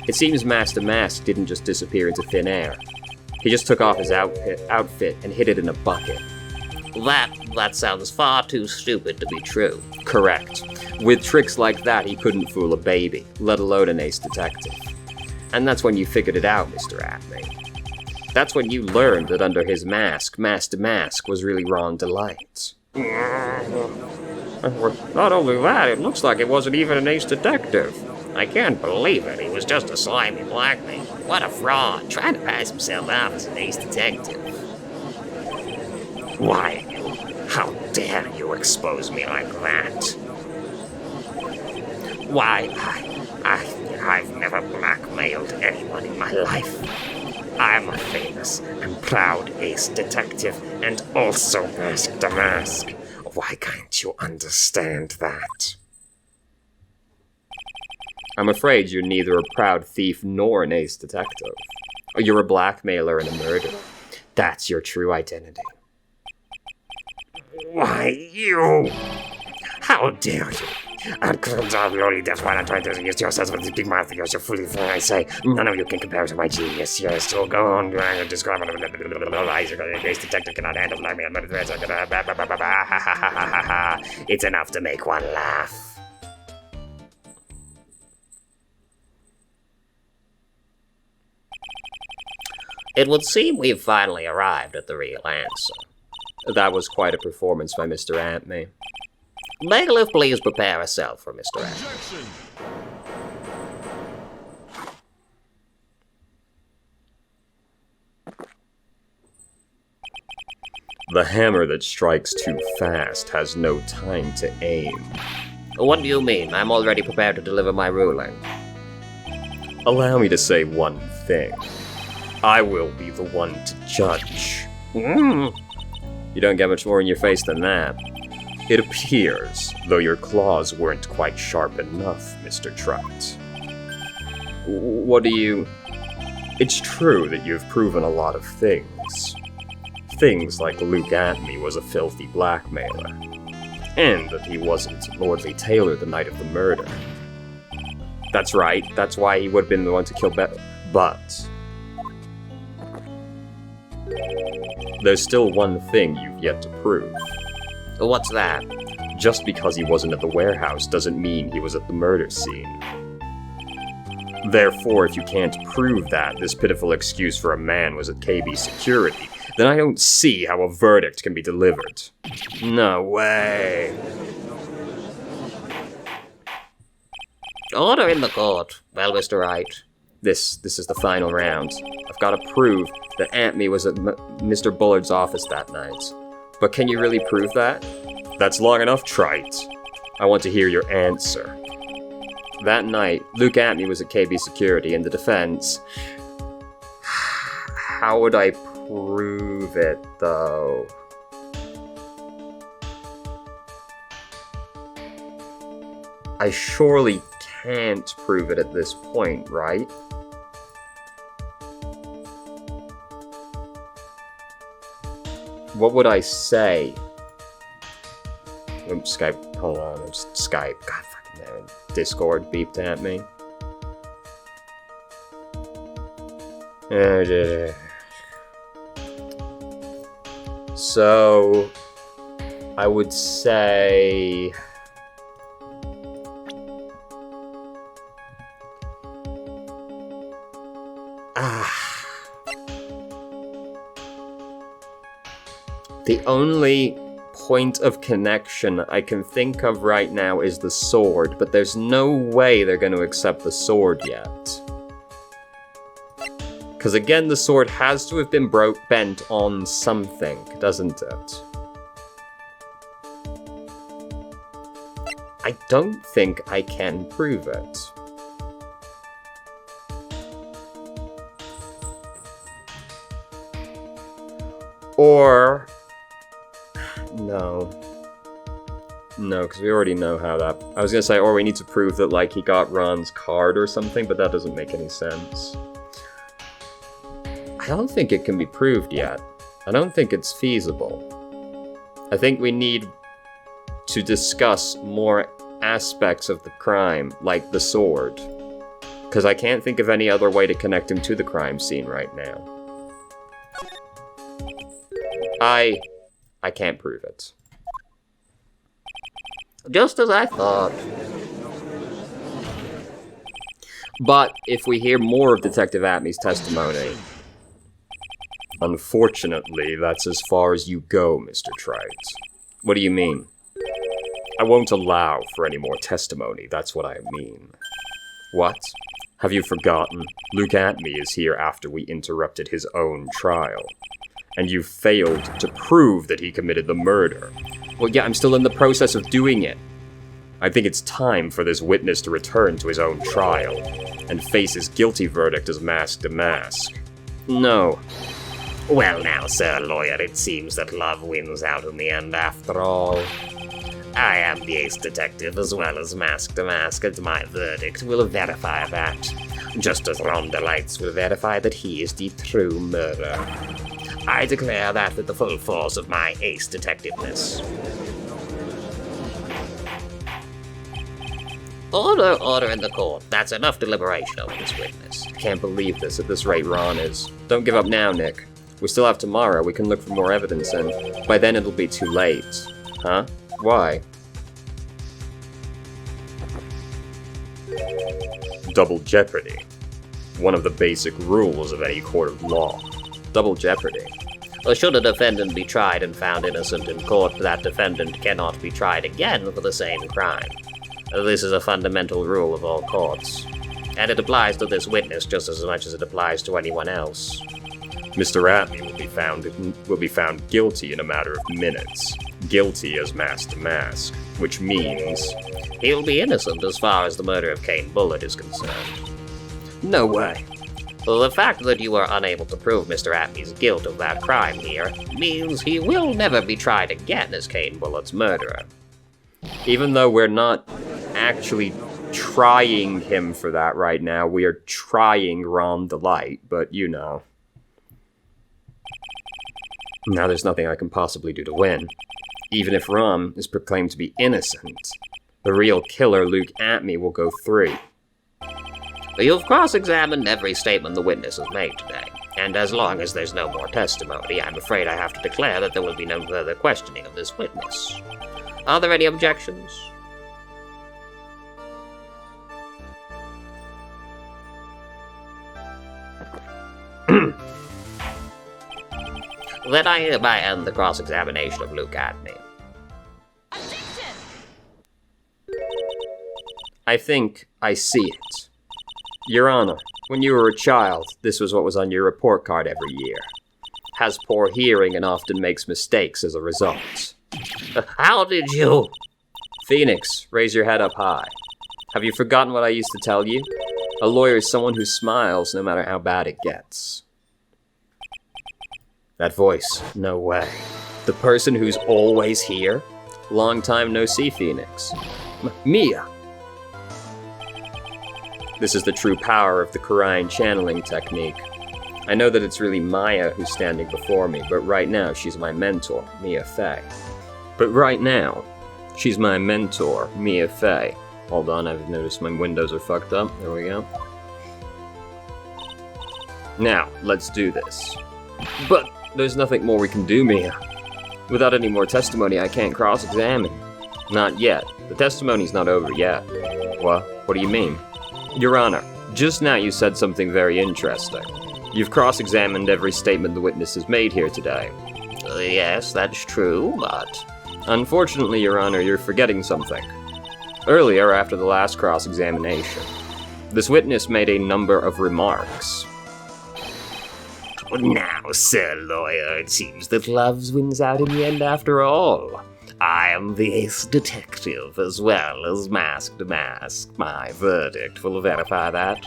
It seems Mask to Mask didn't just disappear into thin air. He just took off his outfit and hid it in a bucket. That sounds far too stupid to be true. Correct. With tricks like that, he couldn't fool a baby, let alone an ace detective. And that's when you figured it out, Mr. Atme. That's when you learned that under his mask, Mask to Mask was really Rondelite. Not only that, it looks like it wasn't even an ace detective. I can't believe it. He was just a slimy blackmailer. What a fraud, trying to pass himself off as an ace detective. Why? How dare you expose me like that? Why, I've never blackmailed anyone in my life. I'm a famous and proud ace detective and also Mask to Mask. Why can't you understand that? I'm afraid you're neither a proud thief nor an ace detective. You're a blackmailer and a murderer. That's your true identity. Why, you... How dare you? And only that's why I'm trying to use yourself with this big mouth of yours, you're fully fair, I say. None of you can compare to my genius, yes. So go on, describe it. Ace detective cannot handle blackmail. It's enough to make one laugh. It would seem we've finally arrived at the real answer. That was quite a performance by Mr. Atme. Bailiff, please prepare a cell for Mr. Atme. The hammer that strikes too fast has no time to aim. What do you mean? I'm already prepared to deliver my ruling. Allow me to say one thing. I will be the one to judge. You don't get much more in your face than that. It appears, though your claws weren't quite sharp enough, Mr. Trout. What do you... It's true that you've proven a lot of things. Things like Luke Atme was a filthy blackmailer. and that he wasn't Lordly Taylor the night of the murder. That's right, that's why he would have been the one to kill but there's still one thing you've yet to prove. What's that? Just because he wasn't at the warehouse doesn't mean he was at the murder scene. Therefore, if you can't prove that this pitiful excuse for a man was at KB security, then I don't see how a verdict can be delivered. No way. Order in the court. Well, Mr. Wright. This is the final round. I've got to prove that Aunt Me was at Mr. Bullard's office that night. But can you really prove that? That's long enough, Trite. I want to hear your answer. That night, Luke Aunt Me was at KB Security in the defense. How would I prove it, though? I surely can't prove it at this point, right? What would I say? Skype, hold on, it's Skype. God fucking damn it. Discord beeped at me. So, I would say... The only point of connection I can think of right now is the sword, but there's no way they're going to accept the sword yet. Because again, the sword has to have been bent on something, doesn't it? I don't think I can prove it. Or... No, because we already know how that... I was going to say, or we need to prove that, like, he got Ron's card or something, but that doesn't make any sense. I don't think it can be proved yet. I don't think it's feasible. I think we need to discuss more aspects of the crime, like the sword. Because I can't think of any other way to connect him to the crime scene right now. I can't prove it. Just as I thought. But if we hear more of Detective Atmey's testimony... Unfortunately, that's as far as you go, Mr. Trite. What do you mean? I won't allow for any more testimony, that's what I mean. What? Have you forgotten? Luke Atmey is here after we interrupted his own trial. And you failed to prove that he committed the murder. Well, yeah, I'm still in the process of doing it. I think it's time for this witness to return to his own trial and face his guilty verdict as mask to mask. No. Well now, Sir Lawyer, it seems that love wins out in the end after all. I am the ace detective as well as mask to mask, and my verdict will verify that. Just as Rhonda Lights will verify that he is the true murderer. I declare that with the full force of my ace detectiveness. Order in the court. That's enough deliberation over this witness. I can't believe this at this rate Ron is. Don't give up now, Nick. We still have tomorrow. We can look for more evidence, and by then it'll be too late. Huh? Why? Double jeopardy. One of the basic rules of any court of law. Double jeopardy. Or should a defendant be tried and found innocent in court, that defendant cannot be tried again for the same crime. This is a fundamental rule of all courts, and it applies to this witness just as much as it applies to anyone else. Mr. Atmey will be found guilty in a matter of minutes. Guilty as mask to mask, which means... he'll be innocent as far as the murder of Kane Bullitt is concerned. No way. The fact that you are unable to prove Mr. Atmey's guilt of that crime here means he will never be tried again as Kane Bullitt's murderer. Even though we're not actually trying him for that right now, we are trying Ron Delight, but you know. Now there's nothing I can possibly do to win. Even if Rom is proclaimed to be innocent, the real killer, Luke Atme, will go free. You've cross-examined every statement the witness has made today, and as long as there's no more testimony, I'm afraid I have to declare that there will be no further questioning of this witness. Are there any objections? Then I hereby end the cross-examination of Luke Atme. I think I see it. Your Honor, when you were a child, this was what was on your report card every year. Has poor hearing and often makes mistakes as a result. How did you? Phoenix, raise your head up high. Have you forgotten what I used to tell you? A lawyer is someone who smiles no matter how bad it gets. That voice, no way. The person who's always here? Long time no see, Phoenix. Mia! This is the true power of the Quran channeling technique. I know that it's really Maya who's standing before me, but right now she's my mentor, Mia Fey. Hold on, I've noticed my windows are fucked up. There we go. Now, let's do this. But there's nothing more we can do, Mia. Without any more testimony, I can't cross-examine. Not yet. The testimony's not over yet. What do you mean? Your Honor, just now you said something very interesting. You've cross-examined every statement the witness has made here today. Yes, that's true, but... Unfortunately, Your Honor, you're forgetting something. Earlier, after the last cross-examination, this witness made a number of remarks. Now, Sir Lawyer, it seems that love wins out in the end after all. I am the ace detective as well as Mask to Mask. My verdict will verify that.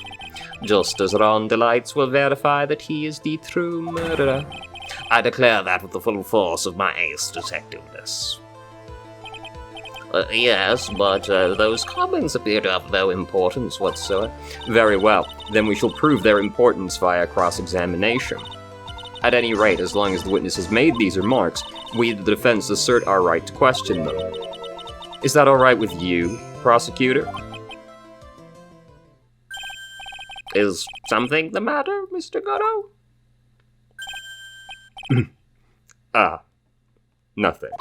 Just as Ron Delights will verify that he is the true murderer. I declare that with the full force of my ace detectiveness. Yes, but those comments appear to have no importance whatsoever. Very well, then we shall prove their importance via cross-examination. At any rate, as long as the witness has made these remarks, we, the defense, assert our right to question them. Is that all right with you, prosecutor? Is something the matter, Mr. Godot? Nothing.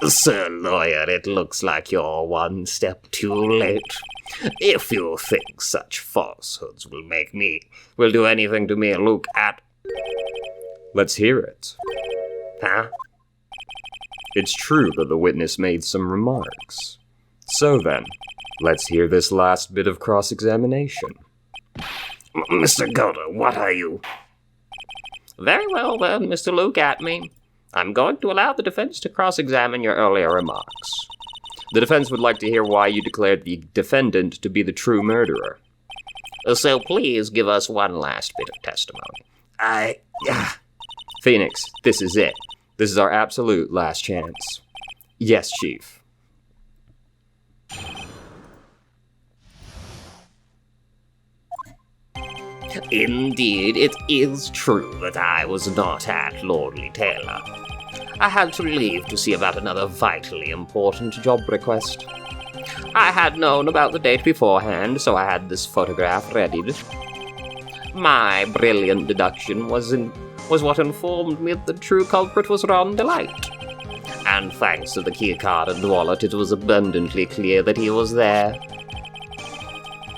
Sir Lawyer, it looks like you're one step too late. If you think such falsehoods will do anything to me, look at... Let's hear it. Huh? It's true that the witness made some remarks. So then, let's hear this last bit of cross-examination. Mr. Godot, what are you? Very well then, Mr. Luke Atme. I'm going to allow the defense to cross-examine your earlier remarks. The defense would like to hear why you declared the defendant to be the true murderer. So please give us one last bit of testimony. Phoenix, this is it. This is our absolute last chance. Yes, Chief. Indeed, it is true that I was not at Lordly Taylor. I had to leave to see about another vitally important job request. I had known about the date beforehand, so I had this photograph readied. My brilliant deduction was what informed me that the true culprit was Ron Delight. And thanks to the keycard and wallet, it was abundantly clear that he was there.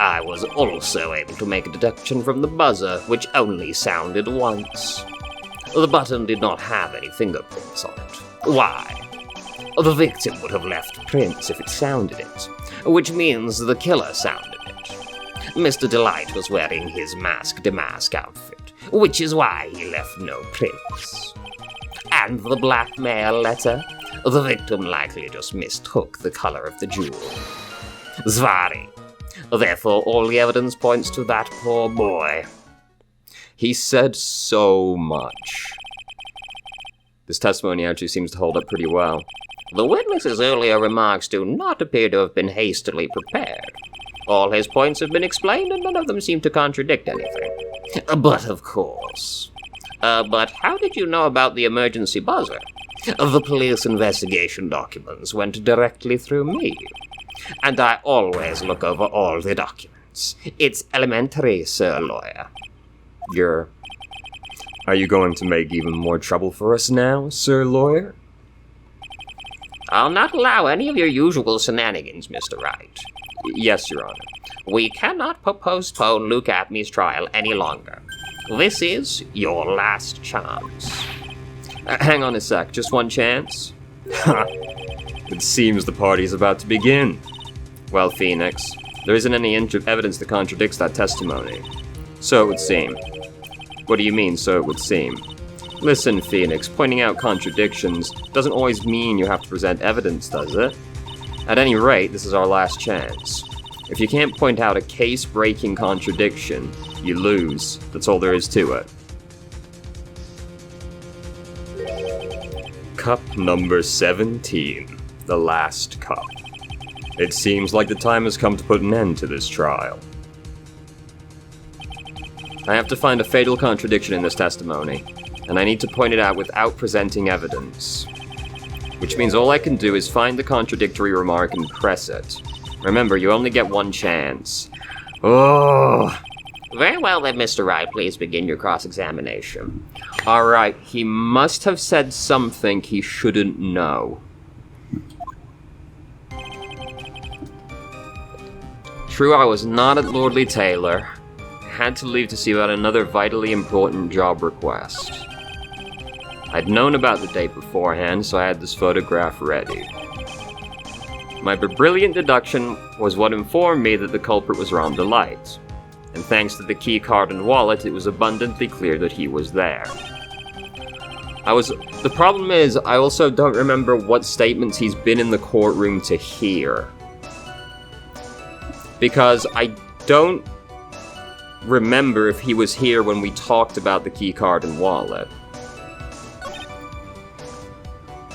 I was also able to make a deduction from the buzzer, which only sounded once. The button did not have any fingerprints on it. Why? The victim would have left prints if it sounded it, which means the killer sounded it. Mr. Delight was wearing his mask-to-mask outfit, which is why he left no prints. And the blackmail letter? The victim likely just mistook the color of the jewel. Zvari. Therefore, all the evidence points to that poor boy. He said so much. This testimony actually seems to hold up pretty well. The witness's earlier remarks do not appear to have been hastily prepared. All his points have been explained, and none of them seem to contradict anything. But of course. But how did you know about the emergency buzzer? The police investigation documents went directly through me, and I always look over all the documents. It's elementary, Sir Lawyer. Are you going to make even more trouble for us now, Sir Lawyer? I'll not allow any of your usual shenanigans, Mr. Wright. Yes, Your Honor. We cannot postpone Luke Atmey's trial any longer. This is your last chance. Hang on a sec, just one chance? It seems the party's about to begin. Well, Phoenix, there isn't any evidence that contradicts that testimony. So it would seem. What do you mean, so it would seem? Listen, Phoenix, pointing out contradictions doesn't always mean you have to present evidence, does it? At any rate, this is our last chance. If you can't point out a case-breaking contradiction, you lose. That's all there is to it. Cup number 17. The last cup. It seems like the time has come to put an end to this trial. I have to find a fatal contradiction in this testimony, and I need to point it out without presenting evidence. Which means all I can do is find the contradictory remark and press it. Remember, you only get one chance. Oh! Very well then, Mr. Wright, please begin your cross-examination. Alright, he must have said something he shouldn't know. True, I was not at Lordly Taylor. Had to leave to see about another vitally important job request. I'd known about the date beforehand, so I had this photograph ready. My brilliant deduction was what informed me that the culprit was Ron Delight, and thanks to the key card and wallet, it was abundantly clear that he was there. The problem is, I also don't remember what statements he's been in the courtroom to hear. Because I don't remember if he was here when we talked about the key card and wallet.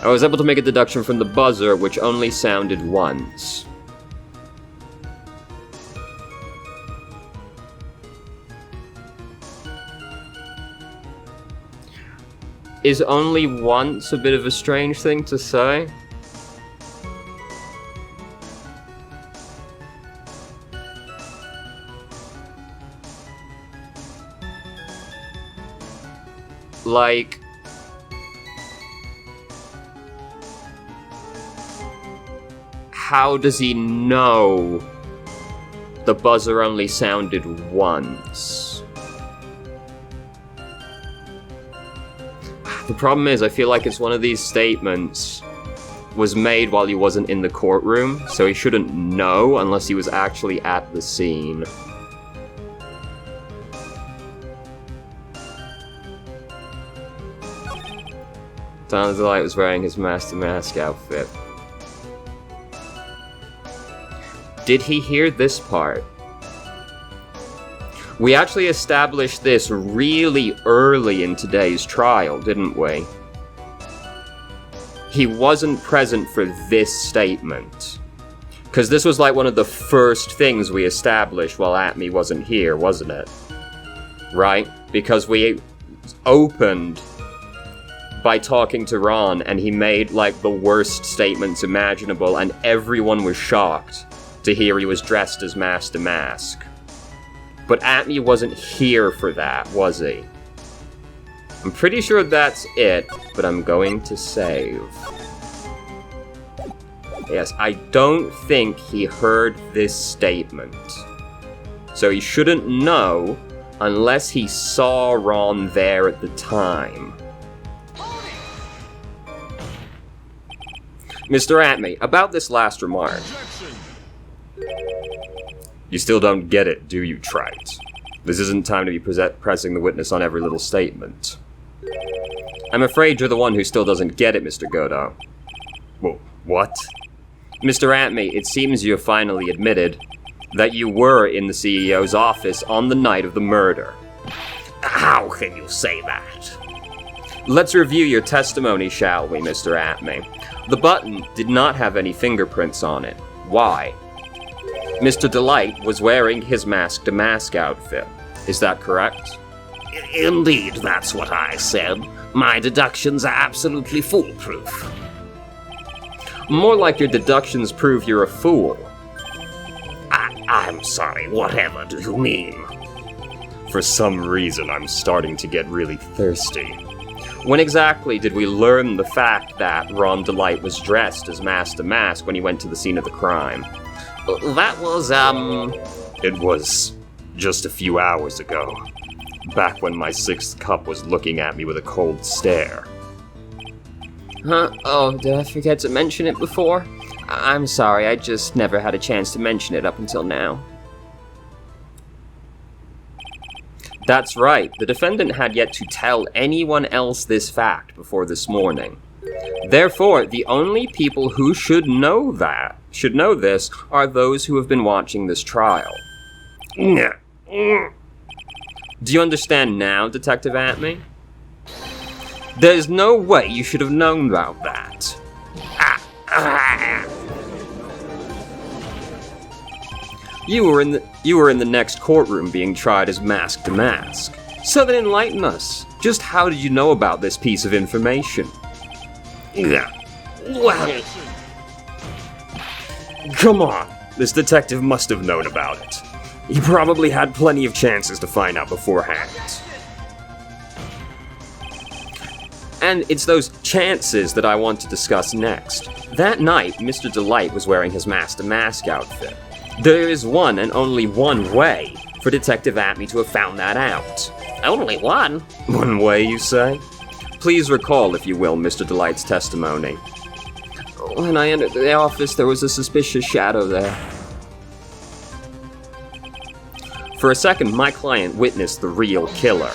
I was able to make a deduction from the buzzer, which only sounded once. Is only once a bit of a strange thing to say? Like, how does he know the buzzer only sounded once? The problem is, I feel like it's one of these statements was made while he wasn't in the courtroom, so he shouldn't know unless he was actually at the scene. Don Delight was wearing his mask outfit. Did he hear this part? We actually established this really early in today's trial, didn't we? He wasn't present for this statement. Because this was like one of the first things we established while Atmey wasn't here, wasn't it? Right? Because we opened by talking to Ron, and he made, like, the worst statements imaginable, and everyone was shocked to hear he was dressed as Master Mask. But Atmey wasn't here for that, was he? I'm pretty sure that's it, but I'm going to save. Yes, I don't think he heard this statement. So he shouldn't know unless he saw Ron there at the time. Mr. Atmey, about this last remark. You still don't get it, do you, Trite? This isn't time to be pressing the witness on every little statement. I'm afraid you're the one who still doesn't get it, Mr. Godot. Well, what? Mr. Atmey, it seems you have finally admitted that you were in the CEO's office on the night of the murder. How can you say that? Let's review your testimony, shall we, Mr. Atmey? The button did not have any fingerprints on it. Why? Mr. Delight was wearing his mask-to-mask outfit. Is that correct? Indeed, that's what I said. My deductions are absolutely foolproof. More like your deductions prove you're a fool. I'm sorry, whatever do you mean? For some reason, I'm starting to get really thirsty. When exactly did we learn the fact that Ron DeLite was dressed as Master Mask when he went to the scene of the crime? That was, It was just a few hours ago. Back when my sixth cup was looking at me with a cold stare. Huh? Oh, did I forget to mention it before? I'm sorry, I just never had a chance to mention it up until now. That's right, the defendant had yet to tell anyone else this fact before this morning. Therefore, the only people who should know this, are those who have been watching this trial. Do you understand now, Detective Atme? There's no way you should have known about that. You were in the next courtroom being tried as Mask to Mask. So then enlighten us. Just how did you know about this piece of information? Well, Come on, this detective must have known about it. He probably had plenty of chances to find out beforehand. And it's those chances that I want to discuss next. That night, Mr. DeLite was wearing his Master Mask outfit. There is one and only one way for Detective Atme to have found that out. only one? One way, you say? Please recall, if you will, Mr. DeLite's testimony. When I entered the office, there was a suspicious shadow there. For a second, my client witnessed the real killer.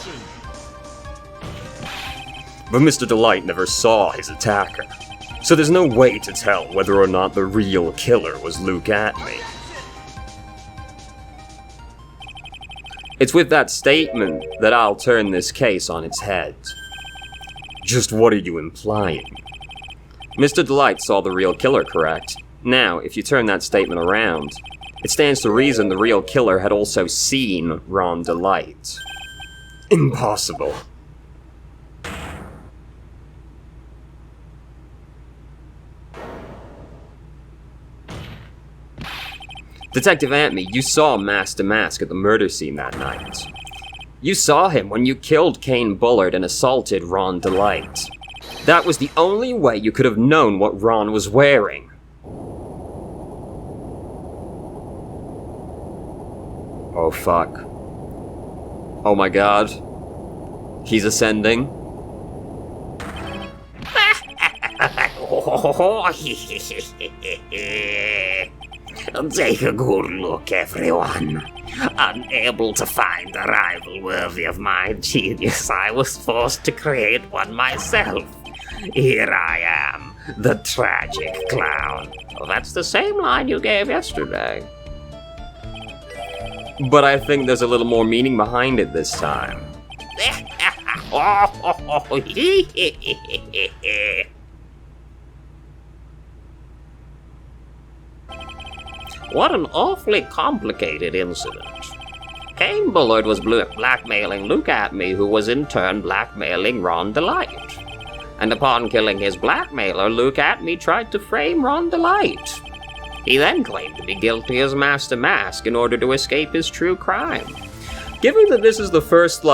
But Mr. DeLite never saw his attacker. So there's no way to tell whether or not the real killer was Luke Atme. It's with that statement that I'll turn this case on its head. Just what are you implying? Mr. DeLite saw the real killer, correct? Now, if you turn that statement around, it stands to reason the real killer had also seen Ron DeLite. Impossible. Detective Atme, you saw Master Mask at the murder scene that night. You saw him when you killed Kane Bullard and assaulted Ron DeLite. That was the only way you could have known what Ron was wearing. Oh fuck. Oh my god. He's ascending. Take a good look, everyone. Unable to find a rival worthy of my genius, I was forced to create one myself. Here I am, the tragic clown. Oh, that's the same line you gave yesterday. But I think there's a little more meaning behind it this time. What an awfully complicated incident. Kane Bullard was blackmailing Luke Atme, who was in turn blackmailing Ron DeLite. And upon killing his blackmailer, Luke Atme tried to frame Ron DeLite. He then claimed to be guilty as Master Mask in order to escape his true crime. Given that this is the first,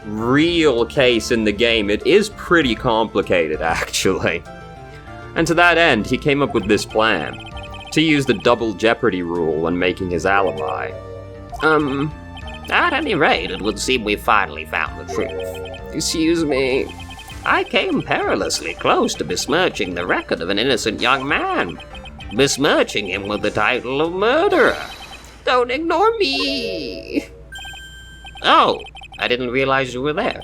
real case in the game, it is pretty complicated, actually. And to that end, he came up with this plan. To use the double jeopardy rule when making his alibi. At any rate, it would seem we finally found the truth. Excuse me. I came perilously close to besmirching the record of an innocent young man. Besmirching him with the title of murderer. Don't ignore me! Oh, I didn't realize you were there.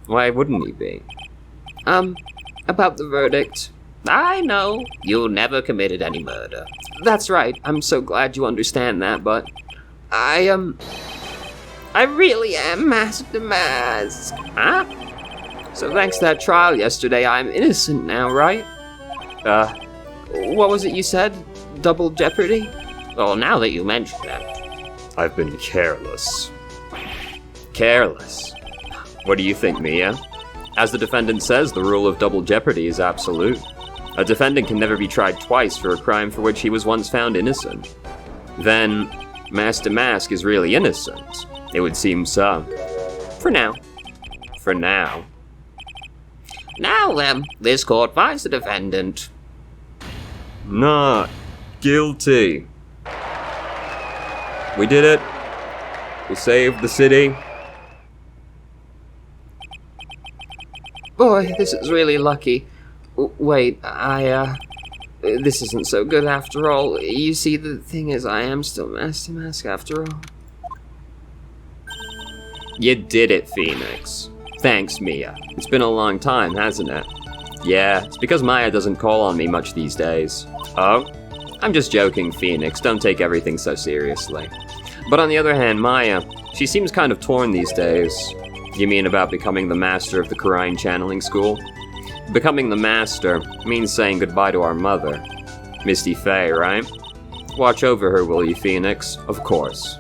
Why wouldn't he be? About the verdict. I know. You never committed any murder. That's right. I'm so glad you understand that, but I really am Master Mask. Huh? So thanks to that trial yesterday, I'm innocent now, right? What was it you said? Double jeopardy? Well, now that you mention that. I've been careless. Careless? What do you think, Mia? As the defendant says, the rule of double jeopardy is absolute. A defendant can never be tried twice for a crime for which he was once found innocent. Then, Master Mask is really innocent. It would seem so. For now. For now. Now then, this court finds the defendant Not guilty. We did it. We saved the city. Boy, this is really lucky. Wait, this isn't so good after all. You see, the thing is, I am still Master Mask after all. You did it, Phoenix. Thanks, Mia. It's been a long time, hasn't it? Yeah, it's because Maya doesn't call on me much these days. Oh? I'm just joking, Phoenix. Don't take everything so seriously. But on the other hand, Maya, she seems kind of torn these days. You mean about becoming the master of the Karine Channeling School? Becoming the master means saying goodbye to our mother. Misty Faye, right? Watch over her, will you, Phoenix? Of course.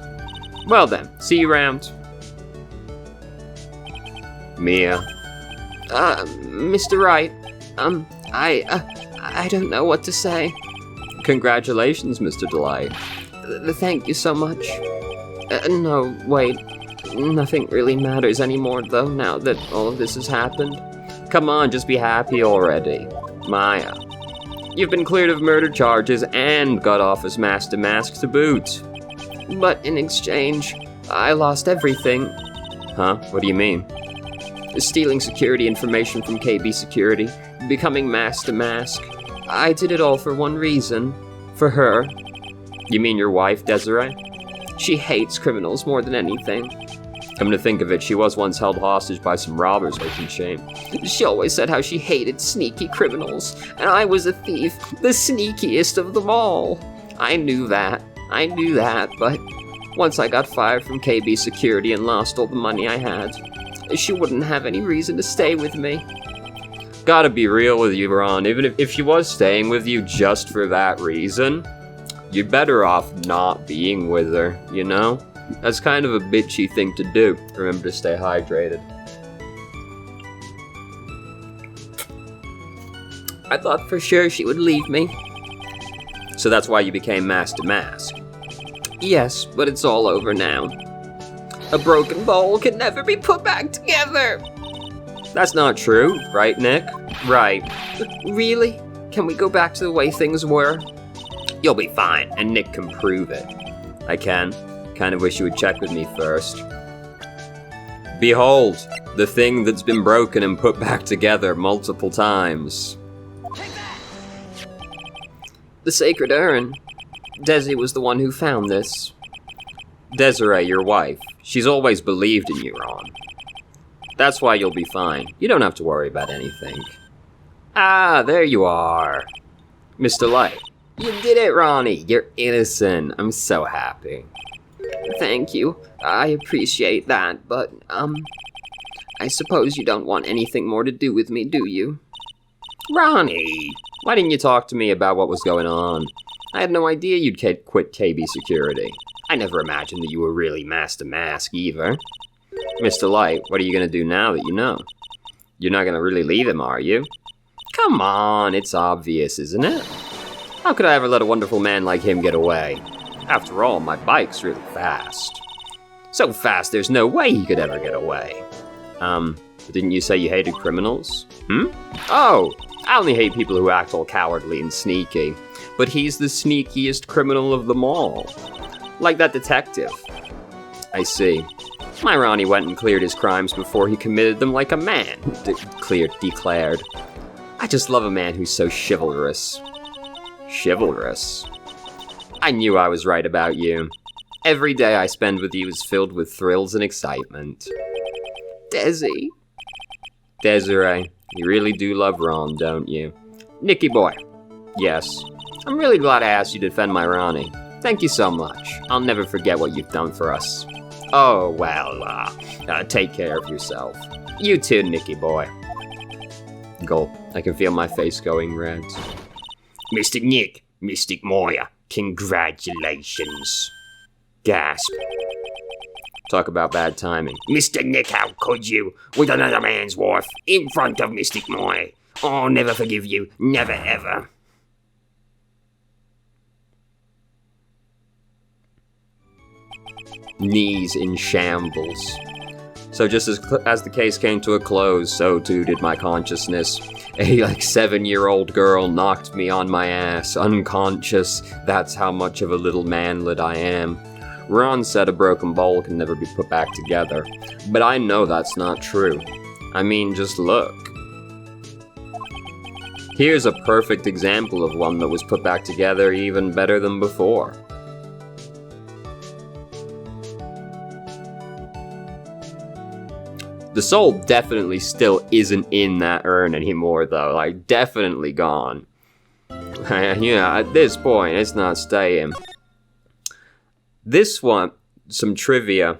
Well then, see you around. Mia. Mr. Wright, I don't know what to say. Congratulations, Mr. Delight. Thank you so much. No, wait. Nothing really matters anymore, though, now that all of this has happened. Come on, just be happy already. Maya. You've been cleared of murder charges and got off as Master Mask to boot. But in exchange, I lost everything. Huh? What do you mean? Stealing security information from KB Security, becoming Master Mask. I did it all for one reason. For her. You mean your wife, Desiree? She hates criminals more than anything. Come to think of it, she was once held hostage by some robbers, wasn't she? She always said how she hated sneaky criminals, and I was a thief, the sneakiest of them all. I knew that, but once I got fired from KB Security and lost all the money I had, she wouldn't have any reason to stay with me. Gotta be real with you, Ron. Even if she was staying with you just for that reason, you're better off not being with her, you know? That's kind of a bitchy thing to do. Remember to stay hydrated. I thought for sure she would leave me. So that's why you became Master Mask? Yes, but it's all over now. A broken bowl can never be put back together. That's not true, right, Nick? Right. Really? Can we go back to the way things were? You'll be fine, and Nick can prove it. I can. Kind of wish you would check with me first. Behold, the thing that's been broken and put back together multiple times. The sacred urn. Desi was the one who found this. Desiree, your wife. She's always believed in you, Ron. That's why you'll be fine. You don't have to worry about anything. Ah, there you are. Mr. Light. You did it, Ronnie. You're innocent. I'm so happy. Thank you. I appreciate that, but, I suppose you don't want anything more to do with me, do you? Ronnie, why didn't you talk to me about what was going on? I had no idea you'd quit KB Security. I never imagined that you were really Master Mask, either. Mr. Light, what are you gonna do now that you know? You're not gonna really leave him, are you? Come on, it's obvious, isn't it? How could I ever let a wonderful man like him get away? After all, my bike's really fast. So fast, there's no way he could ever get away. But didn't you say you hated criminals? Oh, I only hate people who act all cowardly and sneaky. But he's the sneakiest criminal of them all. Like that detective. I see. My Ronnie went and cleared his crimes before he committed them like a man, declared. I just love a man who's so chivalrous. Chivalrous? I knew I was right about you. Every day I spend with you is filled with thrills and excitement. Desi. Desiree, you really do love Ron, don't you? Nicky boy. Yes. I'm really glad I asked you to defend my Ronnie. Thank you so much. I'll never forget what you've done for us. Oh, well, take care of yourself. You too, Nicky boy. Gulp. I can feel my face going red. Mystic Nick, Mystic Moya, congratulations. Gasp. Talk about bad timing. Mr. Nick, how could you? With another man's wife, in front of Mystic Moy. I'll never forgive you, never ever. Knees in shambles. So just as the case came to a close, so too did my consciousness. A 7-year-old girl knocked me on my ass, unconscious. That's how much of a little manlet I am. Ron said a broken bowl can never be put back together, but I know that's not true. I mean, just look. Here's a perfect example of one that was put back together even better than before. The soul definitely still isn't in that urn anymore, though. Definitely gone. At this point, it's not staying. This one, some trivia.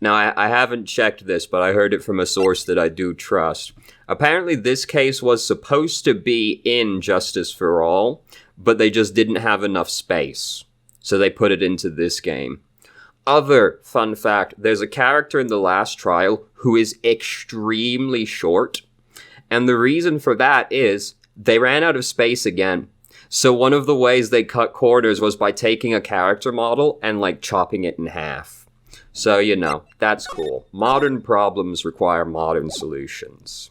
Now, I haven't checked this, but I heard it from a source that I do trust. Apparently, this case was supposed to be in Justice for All, but they just didn't have enough space. So they put it into this game. Other fun fact, there's a character in the last trial who is extremely short. And the reason for that is they ran out of space again. So one of the ways they cut corners was by taking a character model and chopping it in half. So, that's cool. Modern problems require modern solutions.